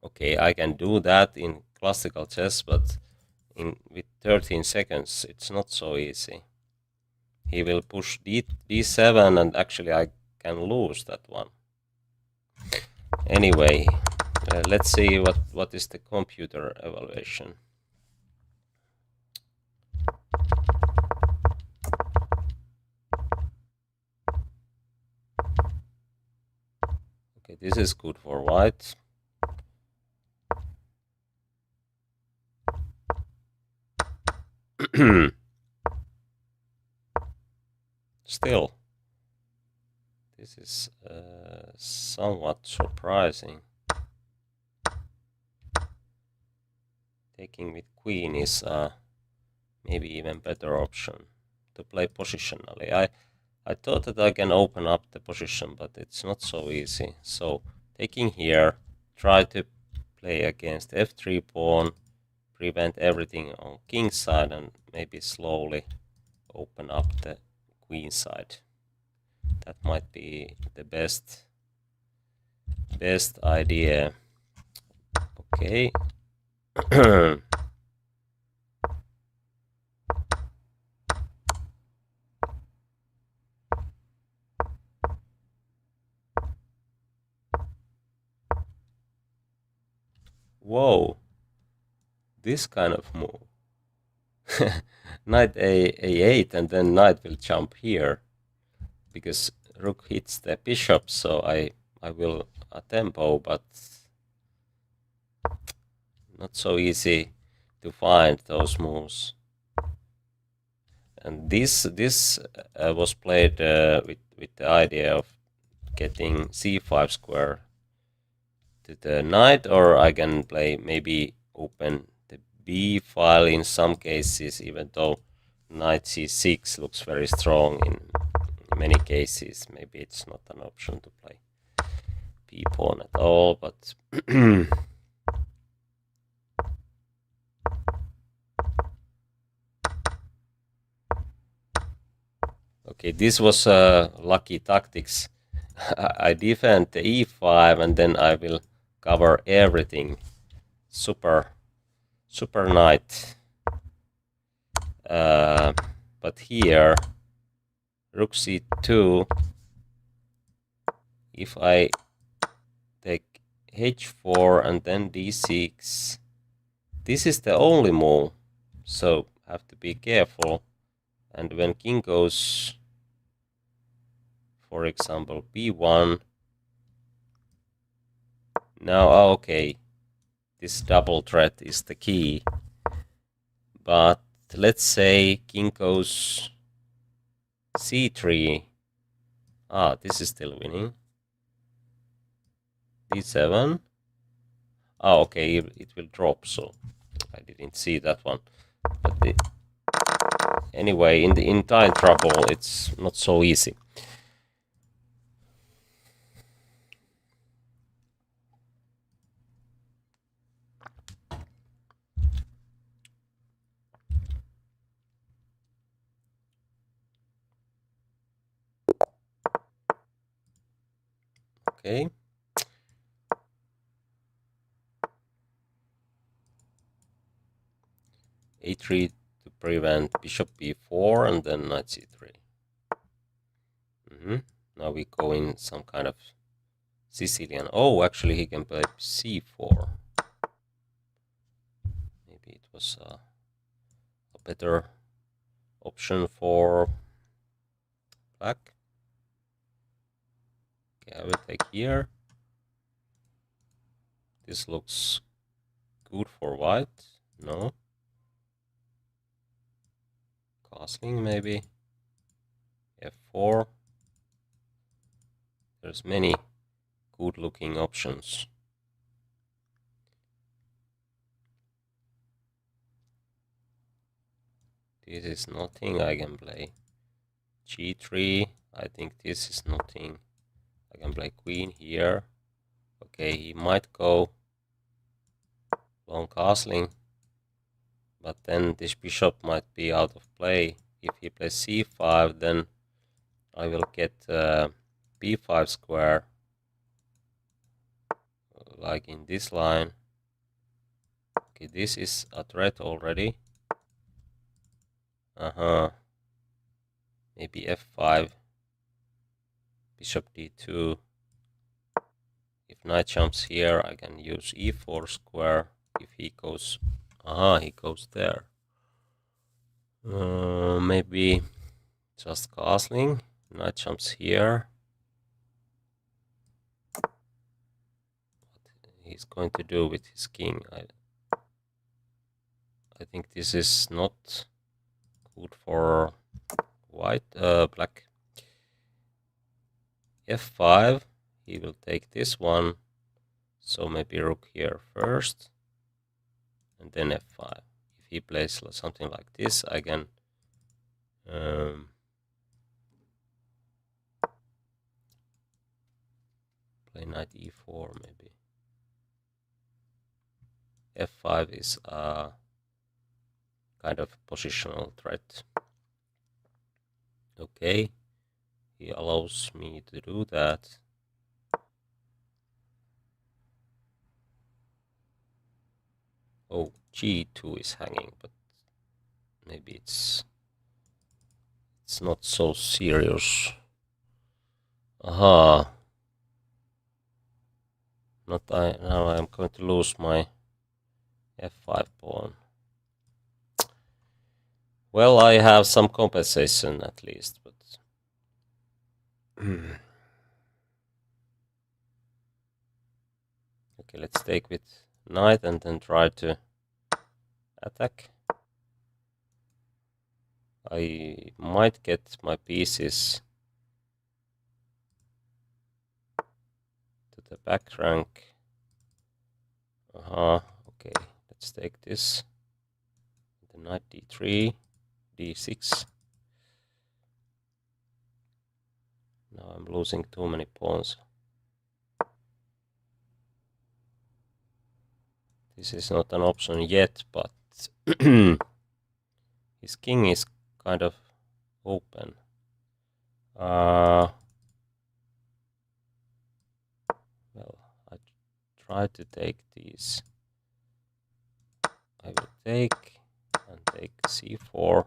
Okay, I can do that in classical chess, but with 13 seconds, it's not so easy. He will push d7, and actually I can lose that one. Anyway, let's see what is the computer evaluation. Okay, this is good for white. Still, this is somewhat surprising. Taking with queen is maybe even better option to play positionally. I thought that I can open up the position, but it's not so easy. So taking here, try to play against f3 pawn, prevent everything on king side, and maybe slowly open up the queen side. That might be the best idea. Okay. Whoa, this kind of move. Knight a8, and then knight will jump here because rook hits the bishop, so I will a tempo, but not so easy to find those moves. And this was played with the idea of getting c5 square to the knight, or I can play maybe open the b file in some cases, even though knight c6 looks very strong in many cases. Maybe it's not an option to play b pawn at all, but okay, this was lucky tactics. I defend the e5, and then I will cover everything. Super knight. But here rook c2, if I take h4 and then d6, this is the only move, so have to be careful. And when king goes, for example, b1, now, okay, this double threat is the key. But let's say king goes c3. This is still winning. d7. Okay, it will drop, so I didn't see that one. But anyway, in time trouble, it's not so easy. Okay. a3 to prevent bishop b4 and then knight c3. Now we go in some kind of Sicilian. Oh, actually he can play c4. Maybe it was a better option for black. Okay, I will take here. This looks good for white. No. Castling maybe. f4. There's many good looking options. This is nothing I can play. g3. I think this is nothing. I can play queen here. Okay, he might go long castling, but then this bishop might be out of play. If he plays c5, then I will get b5 square, like in this line. Okay, this is a threat already. Maybe f5, bishop d2. If knight jumps here, I can use e4 square. If he goes, he goes there. Maybe just castling. Knight jumps here. What he's going to do with his king? I think this is not good for white, black. f5. He will take this one. So maybe rook here first, and then f5. If he plays something like this, I can play knight e4 maybe. f5 is a kind of positional threat. Okay, he allows me to do that. Oh, g2 is hanging, but maybe it's not so serious. Now I'm going to lose my f5 pawn. Well, I have some compensation at least, but okay, let's take with knight and then try to attack. I might get my pieces to the back rank. Okay, let's take this. The knight d3, d6. Now I'm losing too many pawns. This is not an option yet, but his king is kind of open. Well, I try to take these. I will take and take c4,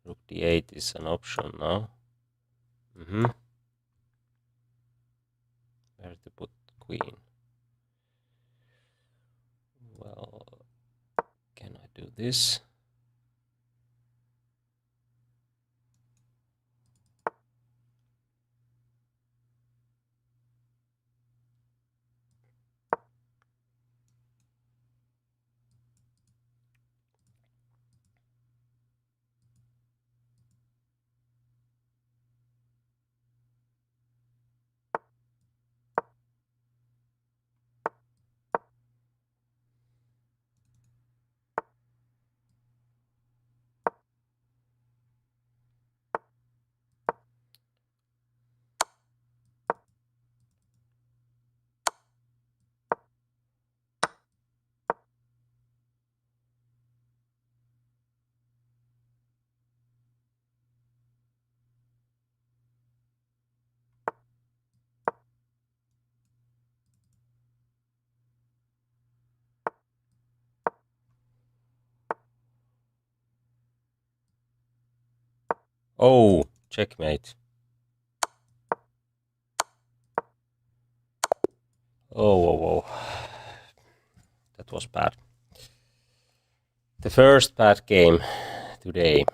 Rook d8 is an option now. Where to put queen? Well, can I do this? Oh, checkmate. Oh. That was bad. The first bad game today.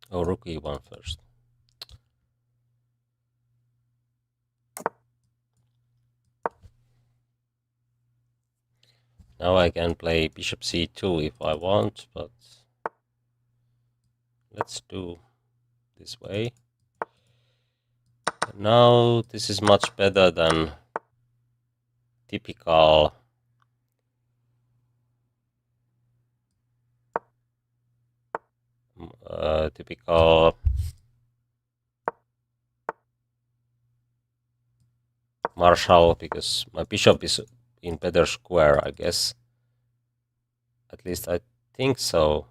Oh, rook e1 first. Now I can play bishop c2 if I want, but let's do this way. Now this is much better than typical Marshall, because my bishop is in better square, I guess. At least I think so.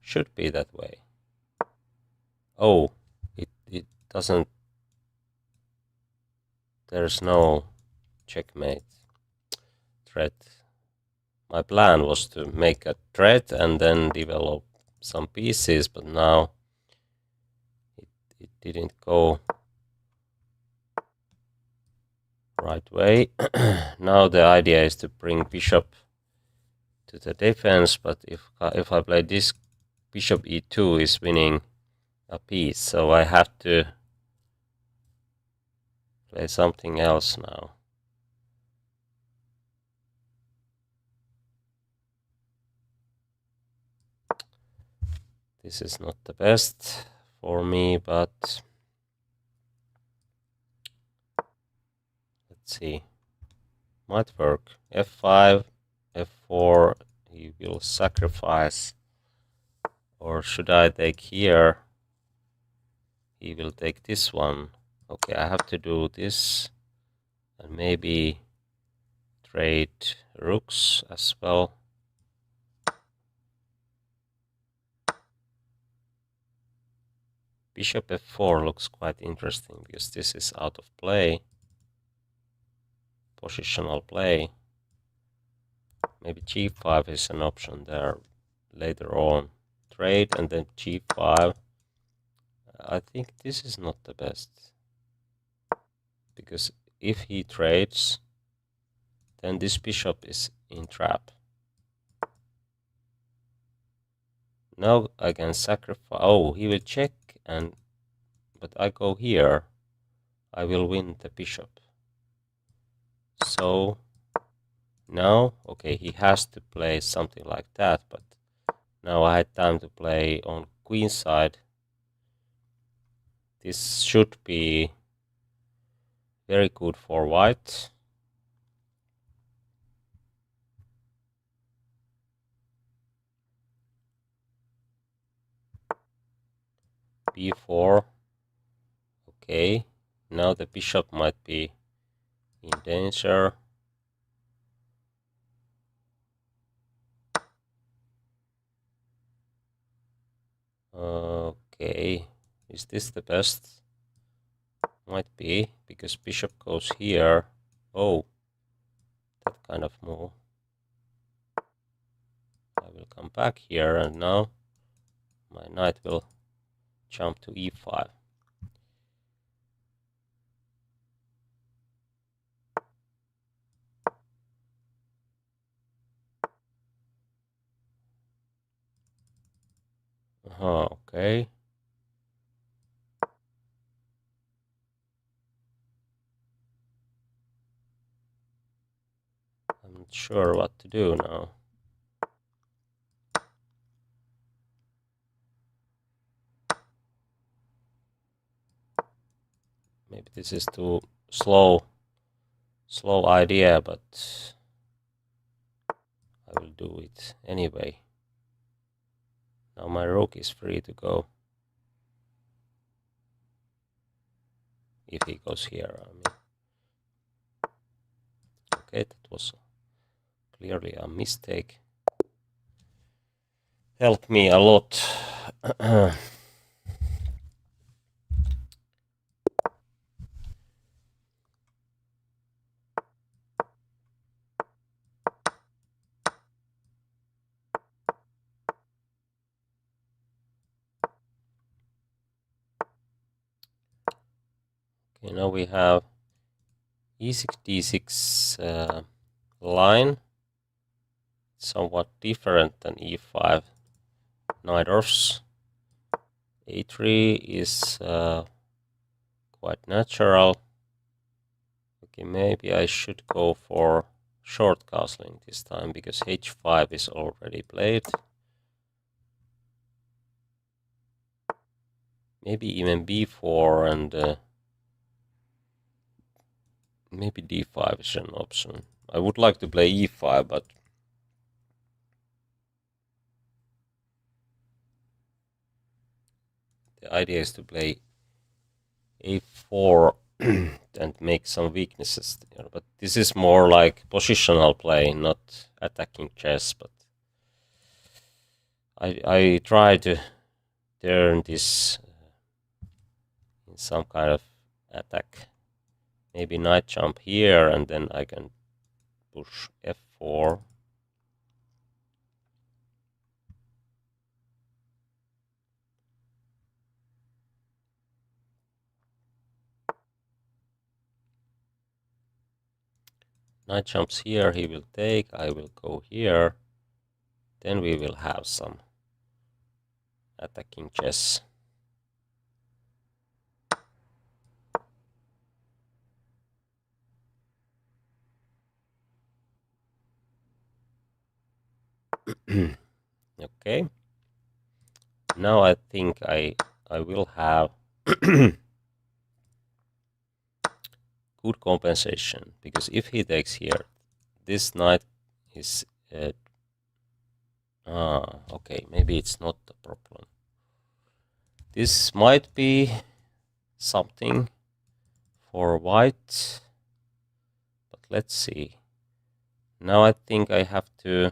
Should be that way. Oh, it doesn't. There's no checkmate threat. My plan was to make a threat and then develop some pieces, but now it didn't go right way. Now the idea is to bring bishop to the defense, but if I play this, bishop e2 is winning a piece, so I have to play something else now. This is not the best for me, but let's see. Might work. f5, f4, he will sacrifice. Or should I take here? He will take this one. Okay, I have to do this and maybe trade rooks as well. Bishop f4 looks quite interesting because this is out of play. Positional play. Maybe g5 is an option there later on. Trade and then g5. I think this is not the best. Because if he trades, then this bishop is in trap. Now I can sacrifice. Oh, he will check, but I go here. I will win the bishop. So now, okay, he has to play something like that, but now I had time to play on queen side. This should be very good for white. b4. Okay, now the bishop might be in danger. Okay, is this the best? Might be, because bishop goes here. Oh, that kind of move. I will come back here, and now my knight will jump to e5. Okay. I'm not sure what to do now. Maybe this is too slow idea, but I will do it anyway. Now my rook is free to go. If he goes here, I mean. Okay, that was clearly a mistake. Helped me a lot. Okay, now we have e6, d6 line. Somewhat different than e5 knight-ors. a3 is quite natural. Okay, maybe I should go for short castling this time, because h5 is already played. Maybe even b4, and maybe d5 is an option. I would like to play e5, but the idea is to play a4 and make some weaknesses there. But this is more like positional play, not attacking chess. But I try to turn this in some kind of attack. Maybe knight jump here, and then I can push f4. Knight jumps here, he will take, I will go here. Then we will have some attacking chess. Okay. Now I think I will have good compensation, because if he takes here, this knight is okay, maybe it's not the problem. This might be something for white, but let's see. Now I think I have to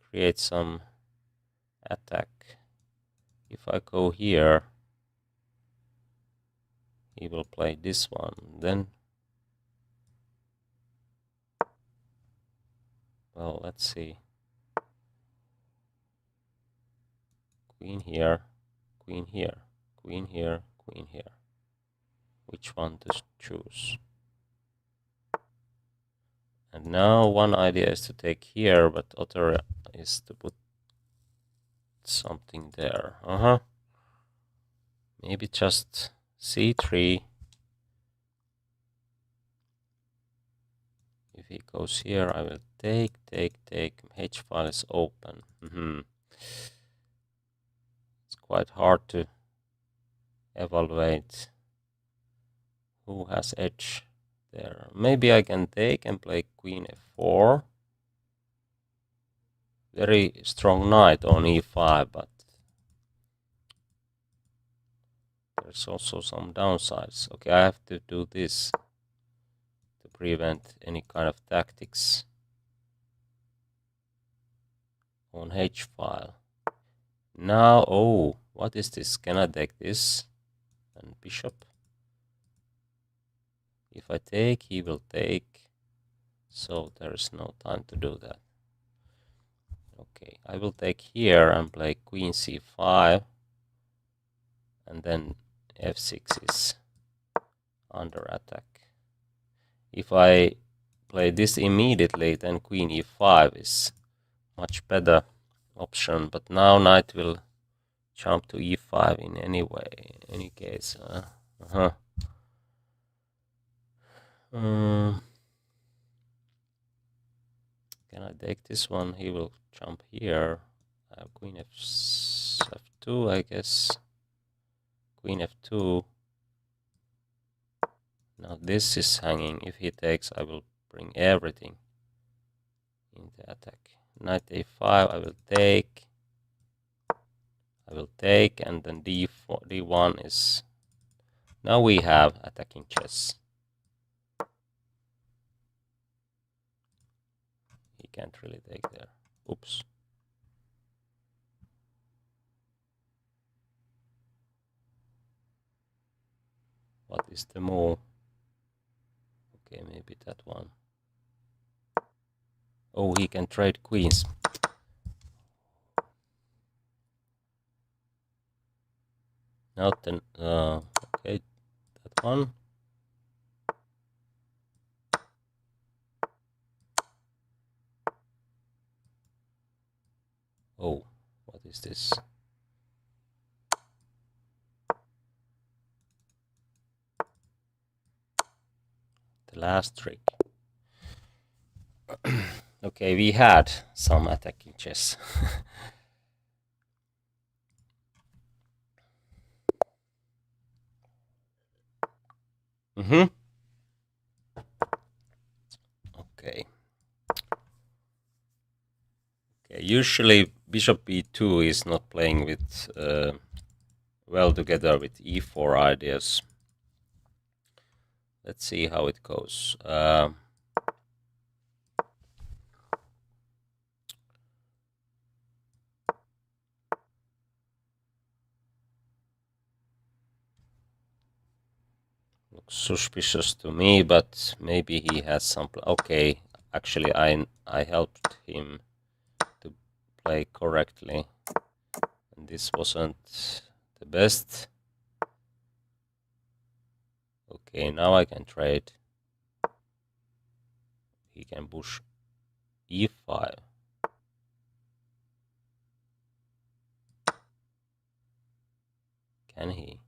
create some attack. If I go here, he will play this one. Then, well, let's see. Queen here, queen here, queen here, queen here. Which one to choose? And now one idea is to take here, but other is to put something there. Maybe just c3. If he goes here, I will take. H file is open. It's quite hard to evaluate who has edge there. Maybe I can take and play queen f4. Very strong knight on e5, but there's also some downsides. Okay, I have to do this to prevent any kind of tactics on h file. Now, oh, what is this? Can I take this? And bishop. If I take, he will take. So there is no time to do that. Okay, I will take here and play queen c5. And then f6 is under attack. If I play this immediately, then queen e5 is much better option. But now knight will jump to e5 in any case. Can I take this one? He will jump here. I have queen f2, I guess. Queen f2. Now this is hanging. If he takes, I will bring everything into attack. Knight a5, I will take. And then d4, d1 is... Now we have attacking chess. He can't really take there. Oops. What is the move? Okay, maybe that one. Oh, he can trade queens. Now then, okay, that one. Oh, what is this? The last trick. Okay, we had some attacking chess. Okay. Okay, usually bishop b2 is not playing with well together with e4 ideas. Let's see how it goes. Looks suspicious to me, but maybe he has some... Okay, actually I helped him to play correctly. And this wasn't the best. Okay, now I can trade. He can push e5. Can he?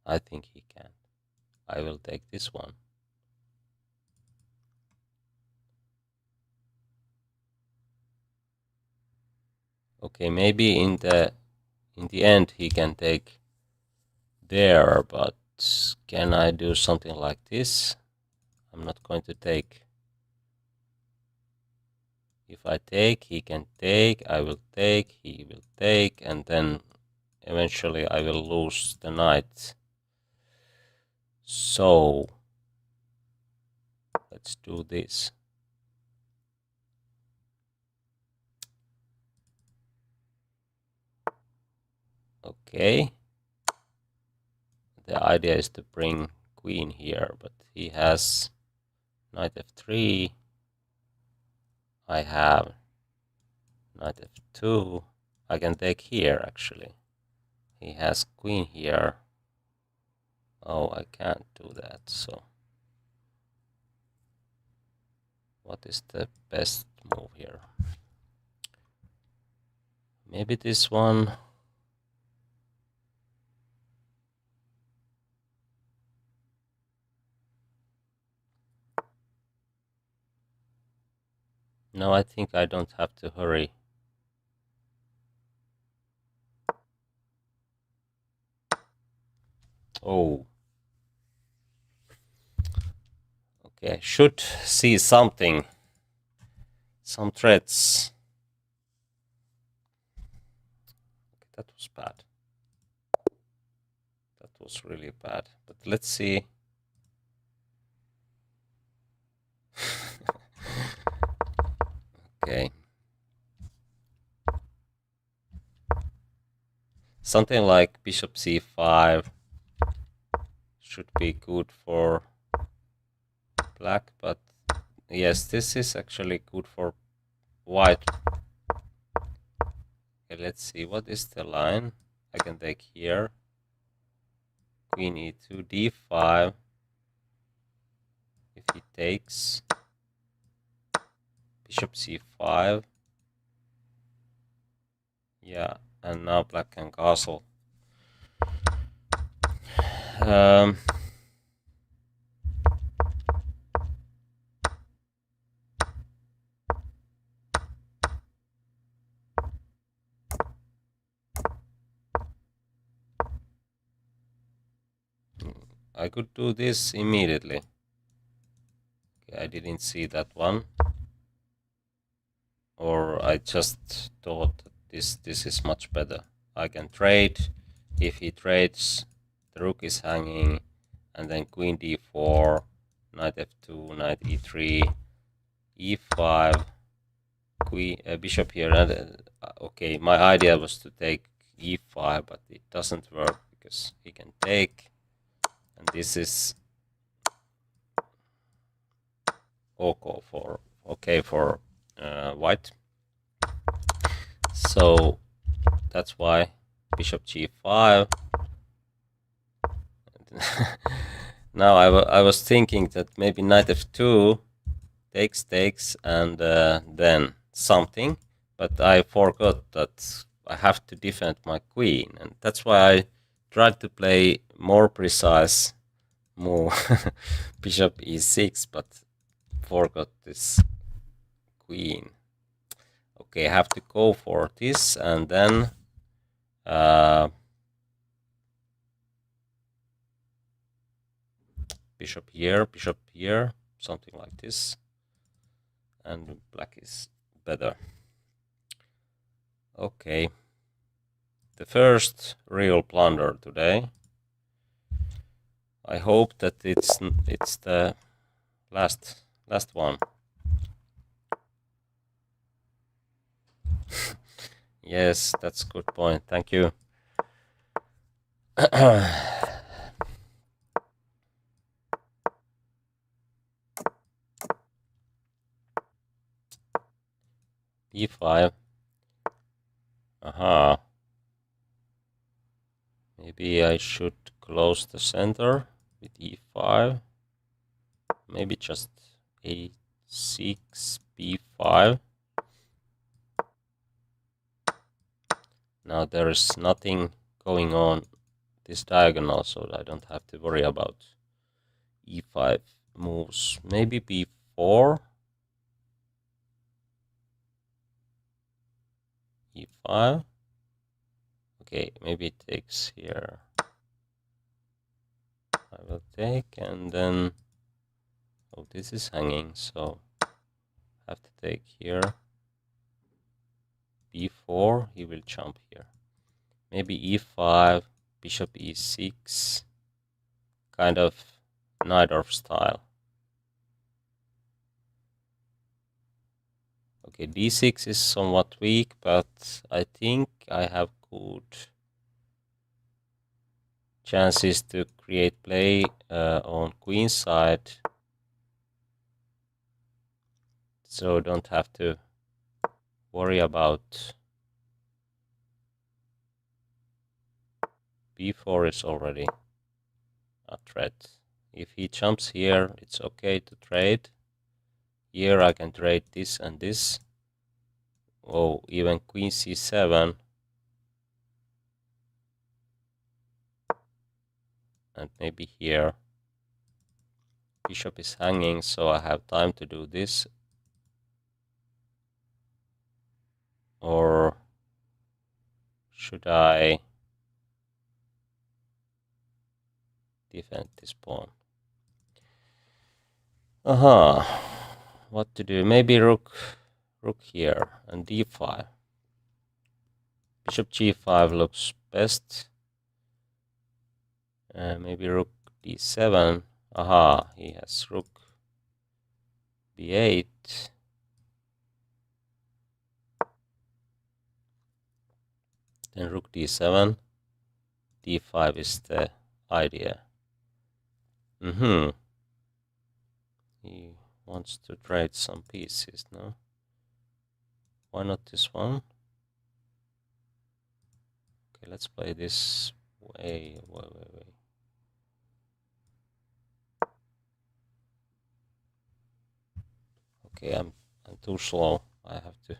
I think he can. I will take this one. Okay, maybe in the end he can take there, but can I do something like this? I'm not going to take. If I take, he can take, I will take, he will take, and then eventually I will lose the knight. So let's do this. Okay. The idea is to bring queen here, but he has knight f3. I have knight f2. I can take here, actually. He has queen here. Oh, I can't do that, so... What is the best move here? Maybe this one. No, I think I don't have to hurry. Oh. Okay, I should see something. Some threats. Okay, that was bad. That was really bad. But let's see. Okay. Something like bishop c5 should be good for black, but yes, this is actually good for white. Okay, let's see, what is the line? I can take here. Queen e2, d5. If he takes, bishop c5. Yeah, and now black can castle. I could do this immediately. Okay, I didn't see that one. Or I just thought that this is much better. I can trade. If he trades, the rook is hanging, and then queen d4, knight f2, knight e3, e5, queen, bishop here. And okay, my idea was to take e5, but it doesn't work because he can take, and this is okay for white. So that's why bishop g5. Now I was thinking that maybe knight f2 takes and then something, but I forgot that I have to defend my queen, and that's why I tried to play more precise move, bishop e6, but forgot this queen. Okay, I have to go for this, and then bishop here, something like this, and black is better. Okay, the first real blunder today. I hope that it's the last one. Yes, that's a good point. Thank you. e5. Aha. Maybe I should close the center with e5. Maybe just a6, b5. Now there is nothing going on this diagonal, so I don't have to worry about e5 moves. Maybe b4, e5. Okay, maybe it takes here. I will take, and then oh, this is hanging, so I have to take here. b4, he will jump here. Maybe e5, bishop e6, kind of Najdorf style. Okay, d6 is somewhat weak, but I think I have good chances to create play on queen side, so don't have to worry about b4 is already a threat. If he jumps here, it's okay to trade. Here I can trade this and this. Oh, even queen c7. And maybe here. Bishop is hanging, so I have time to do this. Or should I defend this pawn? Aha. What to do? Maybe rook here and d5. Bishop g5 looks best. Maybe rook d7. Aha, he has rook b8. Then rook d7. d5 is the idea. He wants to trade some pieces, no? Why not this one? Okay, let's play this way. Okay, I'm too slow. I have to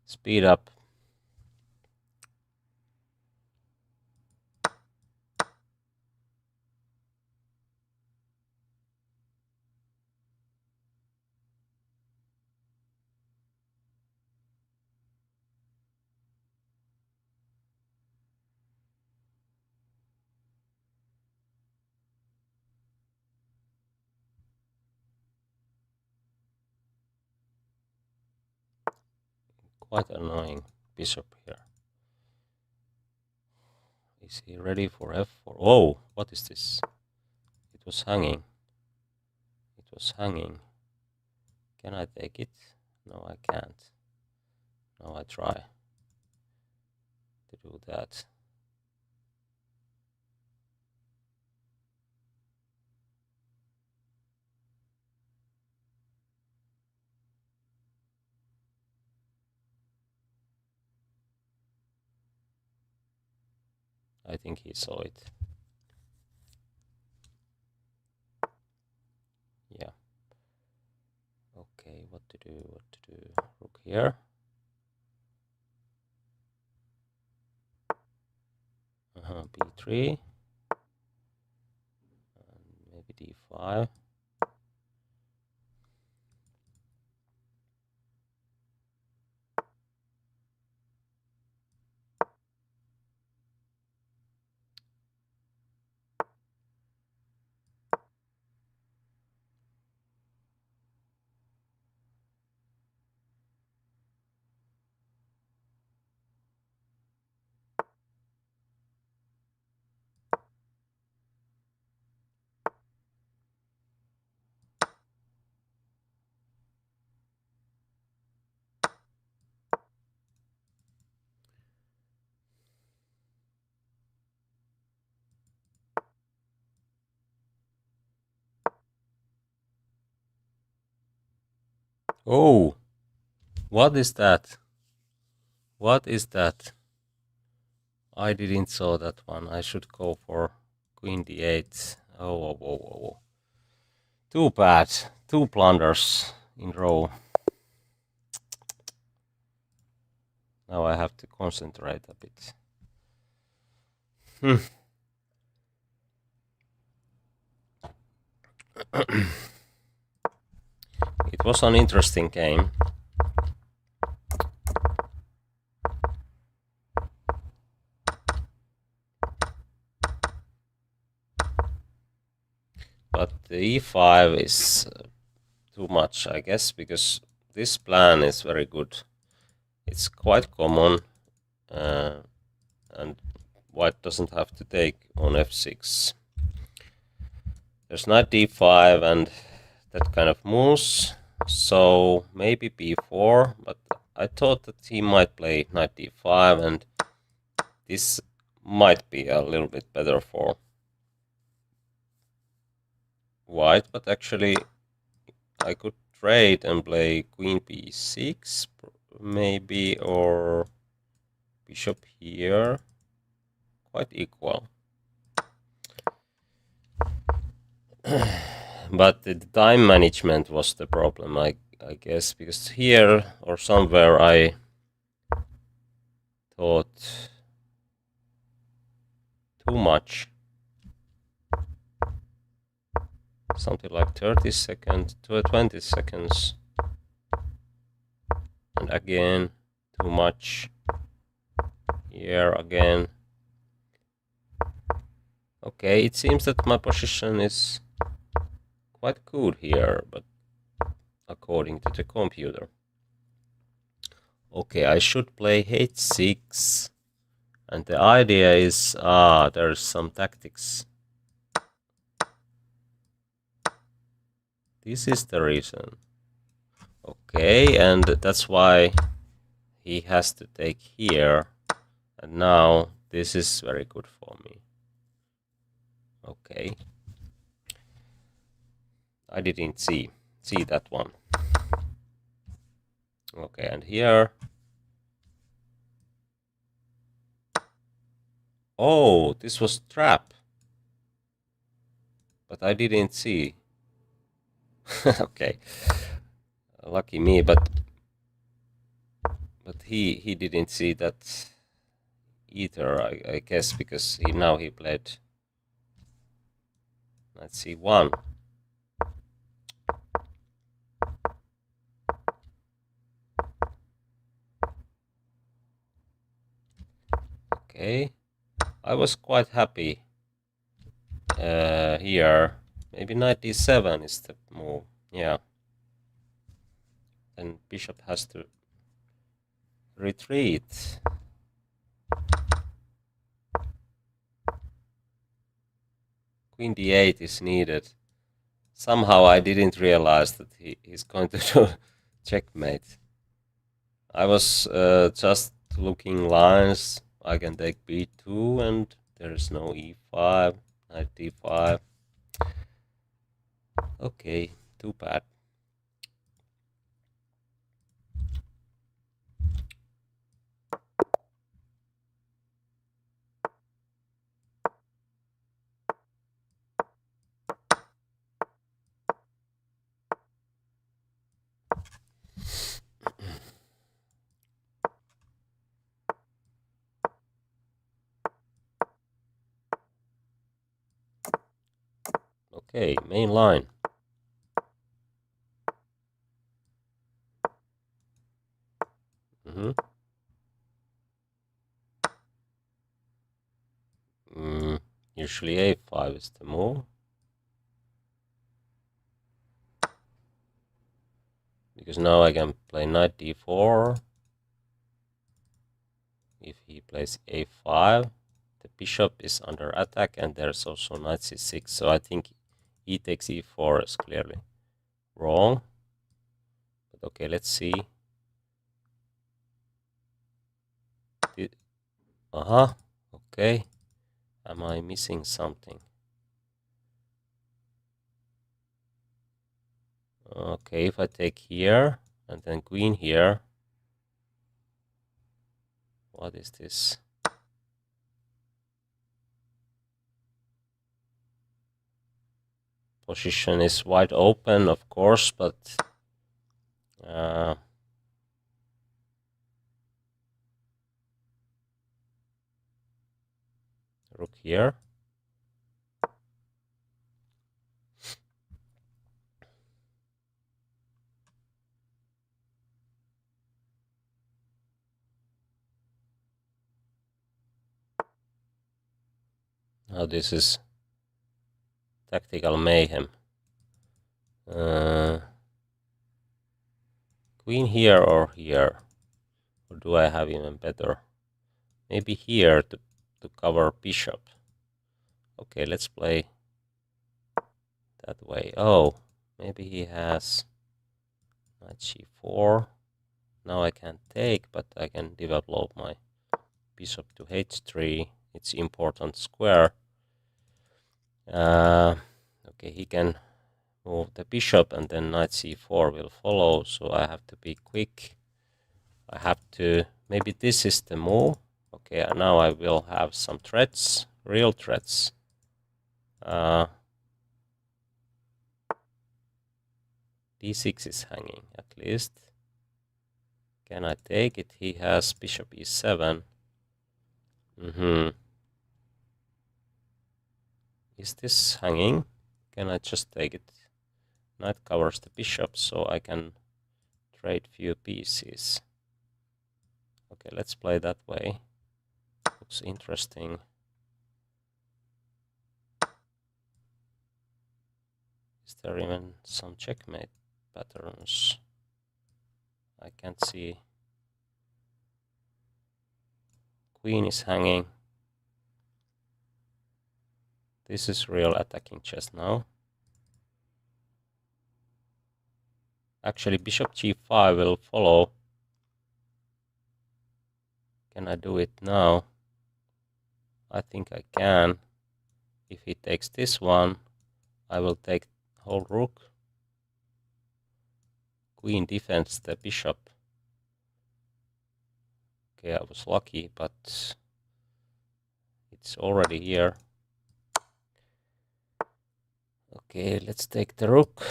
speed up. Quite annoying bishop here. Is he ready for f4? Oh, what is this? It was hanging. It was hanging. Can I take it? No, I can't. Now I try to do that. I think he saw it. Yeah. Okay, what to do? Rook here. B3. And maybe D5. Oh, what is that? What is that? I didn't saw that one. I should go for Queen D8. Oh. Too bad. 2 blunders in row. Now I have to concentrate a bit. It was an interesting game. But the e5 is too much, I guess, because this plan is very good. It's quite common, and white doesn't have to take on f6. There's knight d5 and that kind of moves, so maybe b4, but I thought that he might play knight d5, and this might be a little bit better for white, but actually I could trade and play queen b6 maybe, or bishop here. Quite equal. But the time management was the problem, I guess, because here or somewhere I thought too much. Something like 30 seconds to 20 seconds. And again, too much. Here again. Okay, it seems that my position is quite good here, but according to the computer. Okay, I should play h6. And the idea is, there's some tactics. This is the reason. Okay, and that's why he has to take here. And now this is very good for me. Okay. I didn't see that one. Okay, and here. Oh, this was trap. But I didn't see. Okay. Lucky me, but he didn't see that either, I guess, because now he played knight c1. Okay, I was quite happy here. Maybe knight d7 is the move. Yeah. Then bishop has to retreat. Queen d8 is needed. Somehow I didn't realize that he's going to do checkmate. I was just looking lines. I can take b2 and there is no e5, knight d5. Okay, too bad. Okay, main line. Usually a5 is the move. Because now I can play knight d4. If he plays a5, the bishop is under attack and there's also knight c6. So I think e takes e4 is clearly wrong. But okay, let's see. Okay. Am I missing something? Okay, if I take here and then queen here. What is this? Position is wide open, of course, but rook here. Now this is tactical mayhem. Queen here or here? Or do I have even better? Maybe here to cover bishop. Okay, let's play that way. Oh, maybe he has knight c4. Now I can't take, but I can develop my bishop to h3. It's important square. Okay, he can move the bishop and then knight c4 will follow, so I have to be quick. I have to, maybe this is the move. Okay, now I will have some threats, real threats. d6 is hanging at least. Can I take it? He has bishop e7. Is this hanging? Can I just take it? Knight covers the bishop, so I can trade few pieces. Okay, let's play that way. Looks interesting. Is there even some checkmate patterns? I can't see. Queen is hanging. This is real attacking chess now. Actually, bishop g5 will follow. Can I do it now? I think I can. If he takes this one, I will take whole rook. Queen defends the bishop. Okay, I was lucky, but it's already here. Okay, let's take the rook.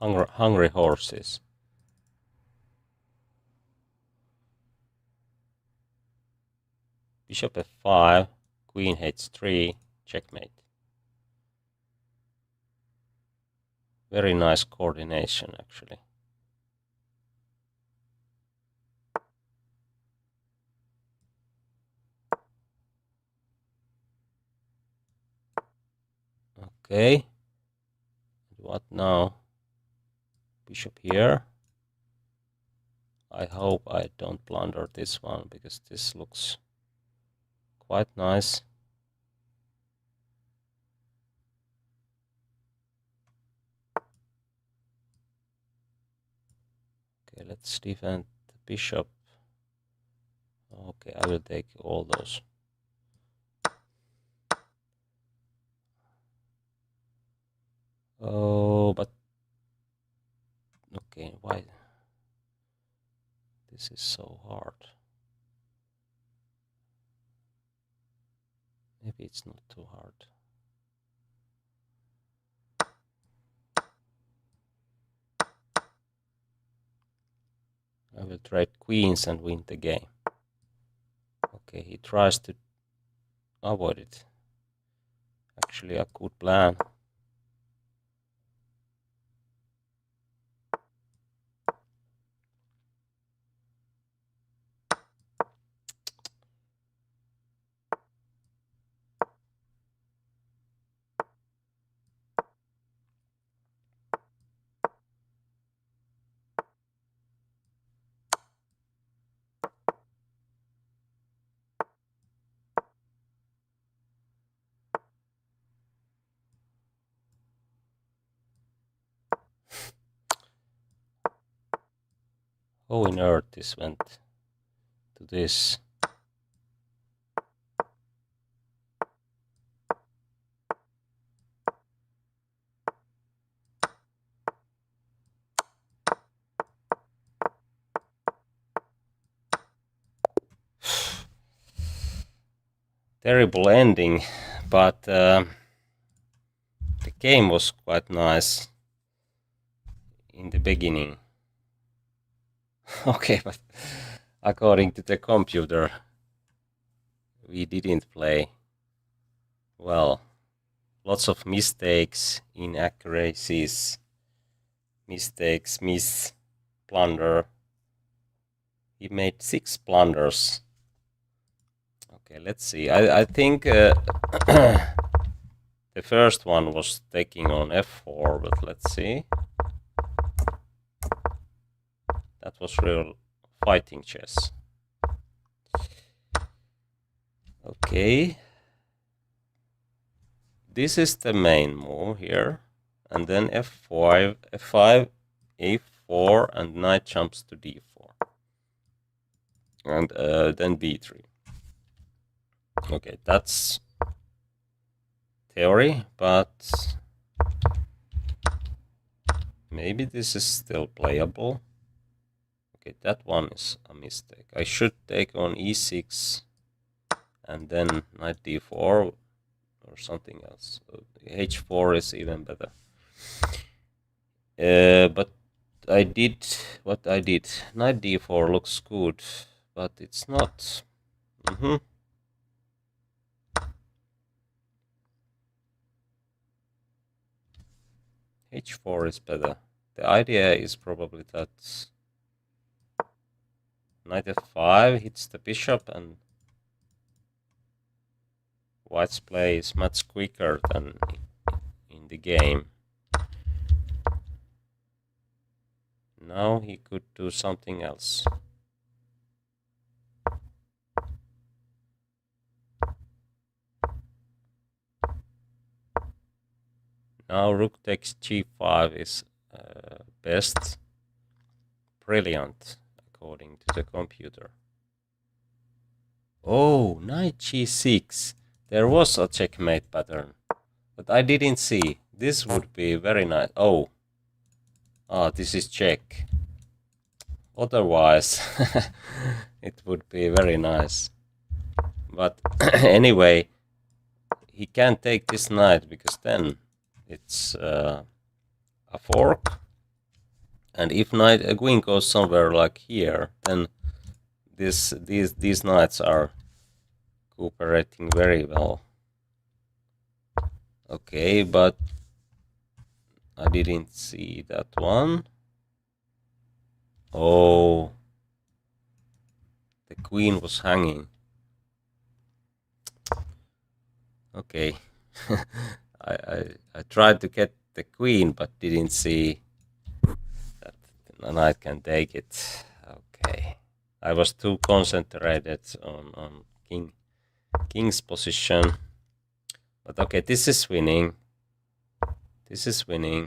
Hungry horses. Bishop f5, queen h3, checkmate. Very nice coordination, actually. Okay. What now? Bishop here. I hope I don't blunder this one, because this looks quite nice. Okay, let's defend the bishop. Okay, I will take all those. Oh, but okay, why? This is so hard. Maybe it's not too hard. I will trade queens and win the game. Okay, he tries to avoid it. Actually, a good plan. How on earth this went to this? Terrible ending, but the game was quite nice in the beginning. Okay, but according to the computer, we didn't play well. Lots of mistakes, inaccuracies, mistakes, blunder. He made 6 blunders. Okay, let's see. I think the first one was taking on f4, but let's see. That was real fighting chess. Okay. This is the main move here. And then f5, f5, a4, and knight jumps to d4. And then b3. Okay, that's theory, but maybe this is still playable. Okay, that one is a mistake. I should take on e6 and then knight d4 or something else. h4 is even better. But I did what I did. Knight d4 looks good, but it's not. h4 is better. The idea is probably that knight f5 hits the bishop and white's play is much quicker than in the game. Now he could do something else. Now rook takes g5 is best. Brilliant, according to the computer. Oh, knight g6. There was a checkmate pattern, but I didn't see. This would be very nice. Oh. Ah, this is check. Otherwise, it would be very nice. But anyway, he can't take this knight because then it's a fork. And if a queen goes somewhere like here, then these knights are cooperating very well. Okay, but I didn't see that one. Oh, the queen was hanging. Okay, I tried to get the queen, but didn't see that the knight can take it. Okay, I was too concentrated on king's position. But okay, this is winning. This is winning.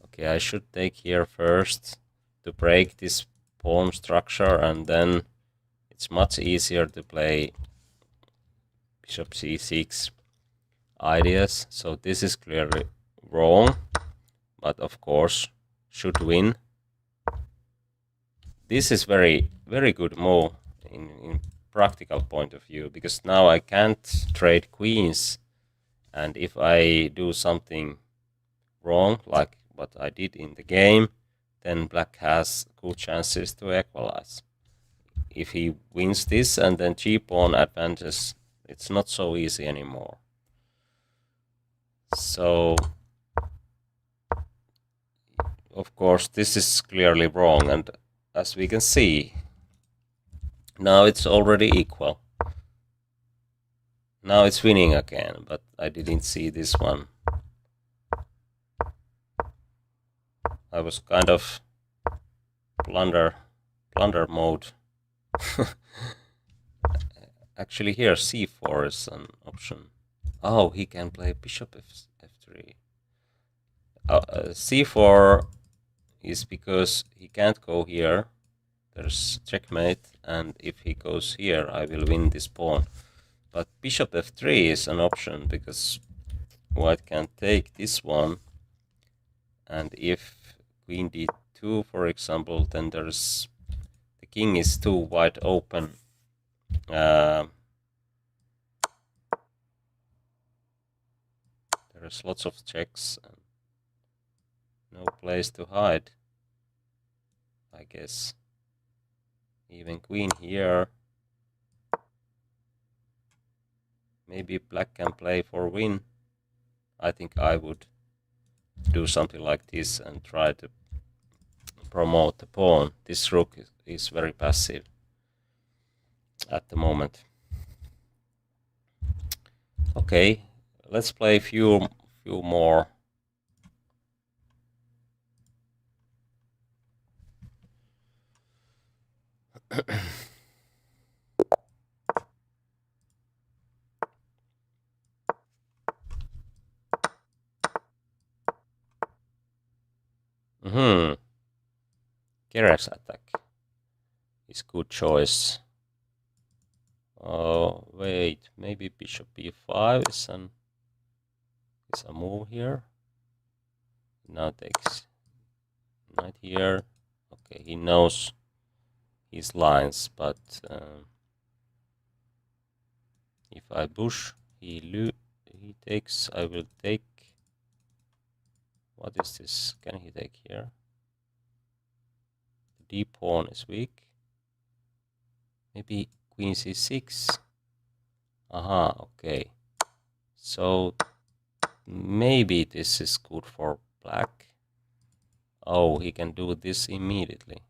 Okay, I should take here first to break this pawn structure, and then it's much easier to play bishop c6 ideas. So this is clearly wrong, but of course should win. This is very good move in practical point of view, because now I can't trade queens, and if I do something wrong like what I did in the game, then black has good chances to equalize. If he wins this and then g-pawn advances, it's not so easy anymore. So of course this is clearly wrong, and as we can see, now it's already equal. Now it's winning again, but I didn't see this one. I was kind of blunder mode. Actually here c4 is an option. Oh, he can play bishop f3. c4 is because he can't go here. There's checkmate, and if he goes here, I will win this pawn. But bishop f3 is an option because white can take this one, and if queen d2, for example, then there's the king is too wide open. There's lots of checks and no place to hide, I guess. Even queen here. Maybe black can play for win. I think I would do something like this and try to promote the pawn. This rook is very passive at the moment. Okay, let's play a few more. Keres attack is good choice. Oh wait, maybe bishop b5 is a move here. Now takes knight here. Okay, he knows his lines, but if I push, he takes. I will take. What is this? Can he take here? The d pawn is weak. Maybe queen c6. Aha, okay. So maybe this is good for black. Oh, he can do this immediately.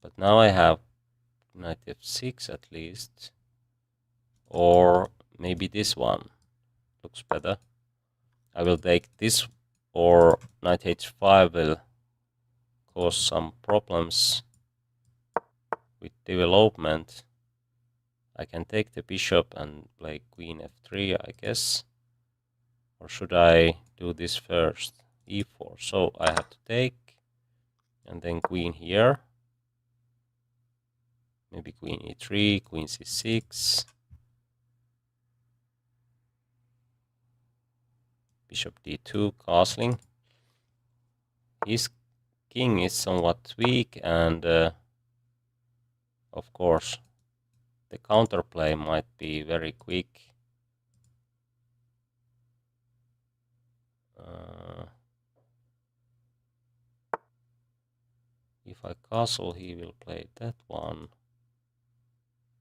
But now I have knight f6 at least. Or maybe this one looks better. I will take this, or knight h5 will cause some problems with development. I can take the bishop and play queen f3, I guess. Or should I do this first? e4. So I have to take, and then queen here. Maybe queen e3, queen c6. Bishop d2, castling. His king is somewhat weak, and of course the counterplay might be very quick. If I castle, he will play that one.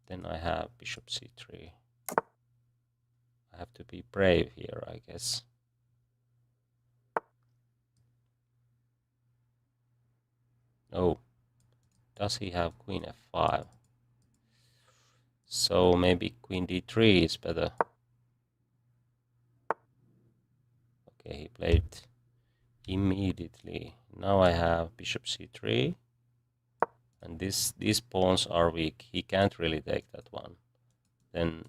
Then I have bishop c3. I have to be brave here, I guess. Oh, does he have queen f5? So maybe queen d3 is better. Okay, he played immediately. Now I have bishop c3. And these pawns are weak. He can't really take that one. Then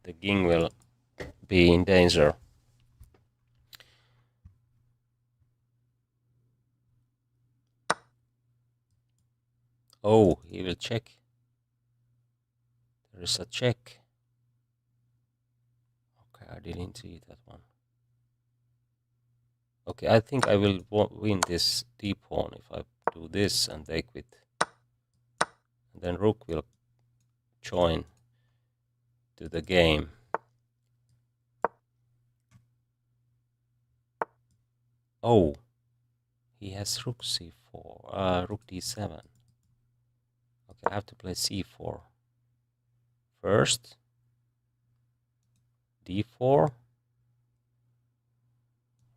the king will be in danger. Oh, he will check. There is a check. Okay, I didn't see that one. Okay, I think I will win this d-pawn if I do this and take with. And then rook will join to the game. Oh, he has rook c4, rook d7. Okay, I have to play c4 first. d4,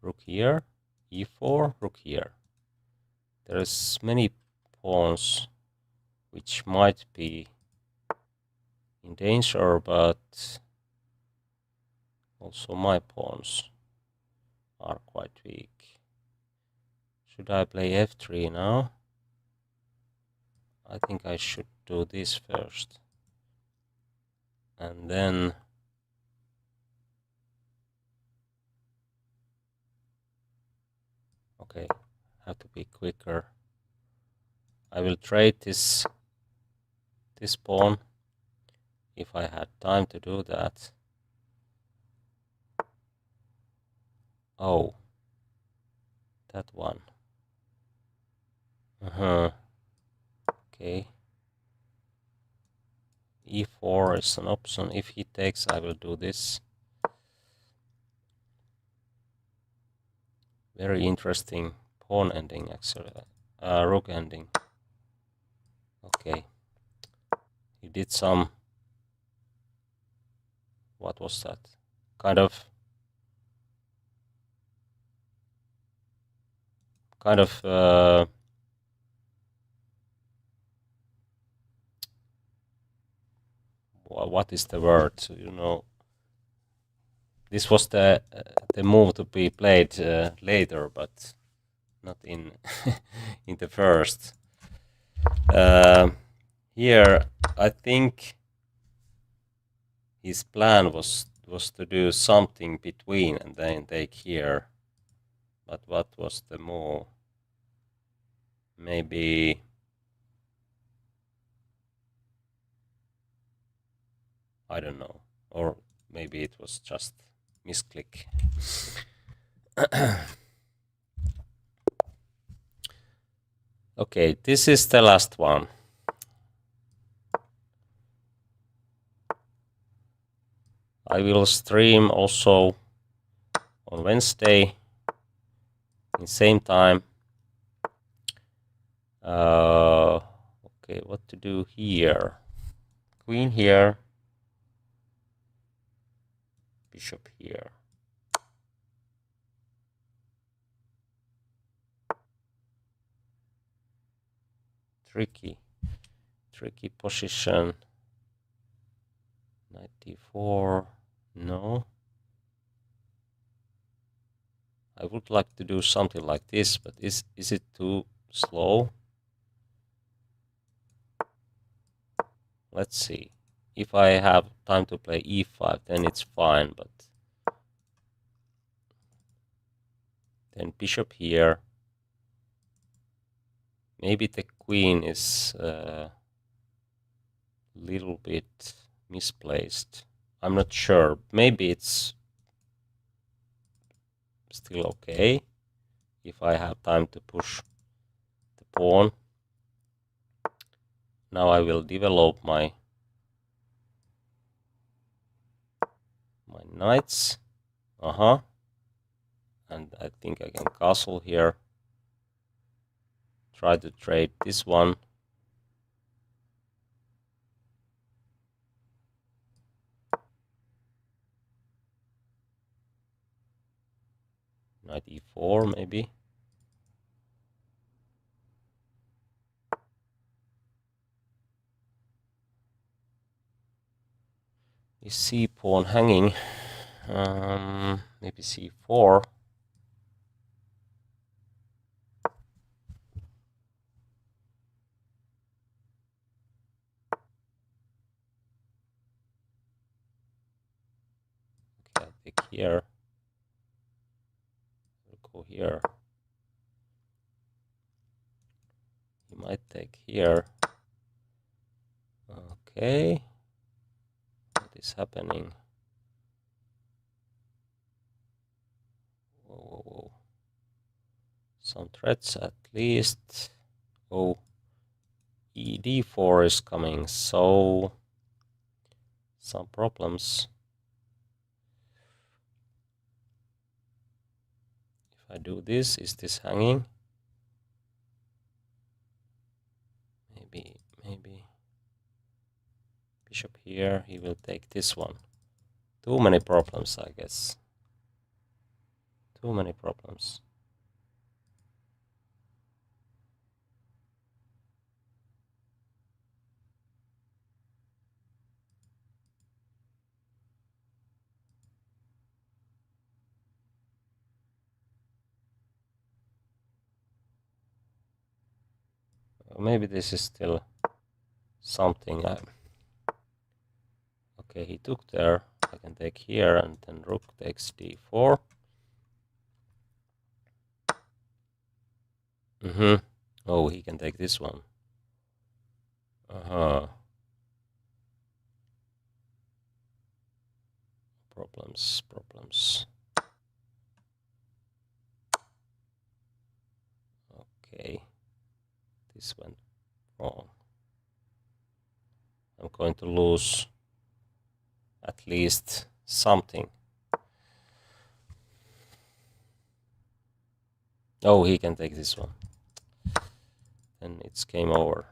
rook here, e4, rook here. There's many pawns which might be in danger, but also my pawns are quite weak. Should I play f3 now? I think I should do this first. And then okay, have to be quicker. I will trade this pawn if I had time to do that. Oh, that one. Okay. e4 is an option. If he takes, I will do this. Very interesting pawn ending, actually. Rook ending. Okay. He did some. What was that? Kind of. What is the word? You know. This was the move to be played later, but not in in the first. Here, I think his plan was to do something between and then take here. But what was the move? Maybe I don't know, or maybe it was just misclick. Okay, this is the last one. I will stream also on Wednesday in same time. Okay, what to do here? Queen here, bishop here. Tricky position. 94. No. I would like to do something like this, but is it too slow? Let's see. If I have time to play e5, then it's fine, but Then bishop here. Maybe the queen is little bit misplaced. I'm not sure. Maybe it's still okay if I have time to push the pawn. Now I will develop my knights. And I think I can castle here. Try to trade this one. Knight e4 maybe. Is c pawn hanging? Maybe c4. Okay, I take here. We'll go here. He might take here. Okay. What is happening? Whoa, whoa, whoa. Some threats at least. Oh, ed4 is coming, so some problems. If I do this, is this hanging? Maybe. Bishop here, he will take this one. Too many problems, I guess. Too many problems. Maybe this is still something. Okay, he took there. I can take here, and then rook takes d4. Oh, he can take this one. Problems. Okay, this went wrong. I'm going to lose at least something. Oh, he can take this one. Then it's game over.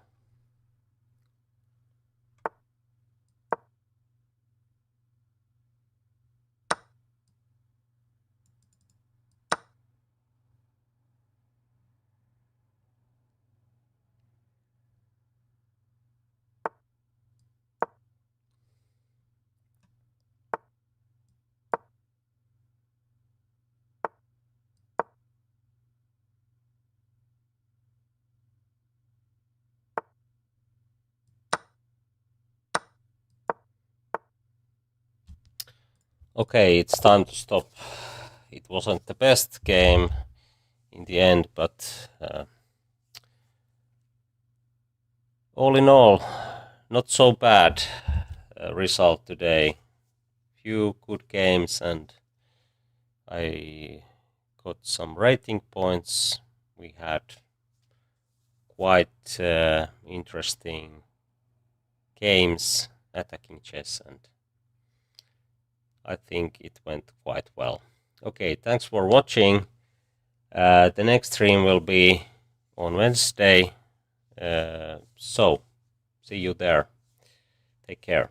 Okay, it's time to stop. It wasn't the best game in the end, but all in all, not so bad result today. Few good games, and I got some rating points. We had quite interesting games attacking chess, and I think it went quite well. Okay, thanks for watching. The next stream will be on Wednesday. So, see you there. Take care.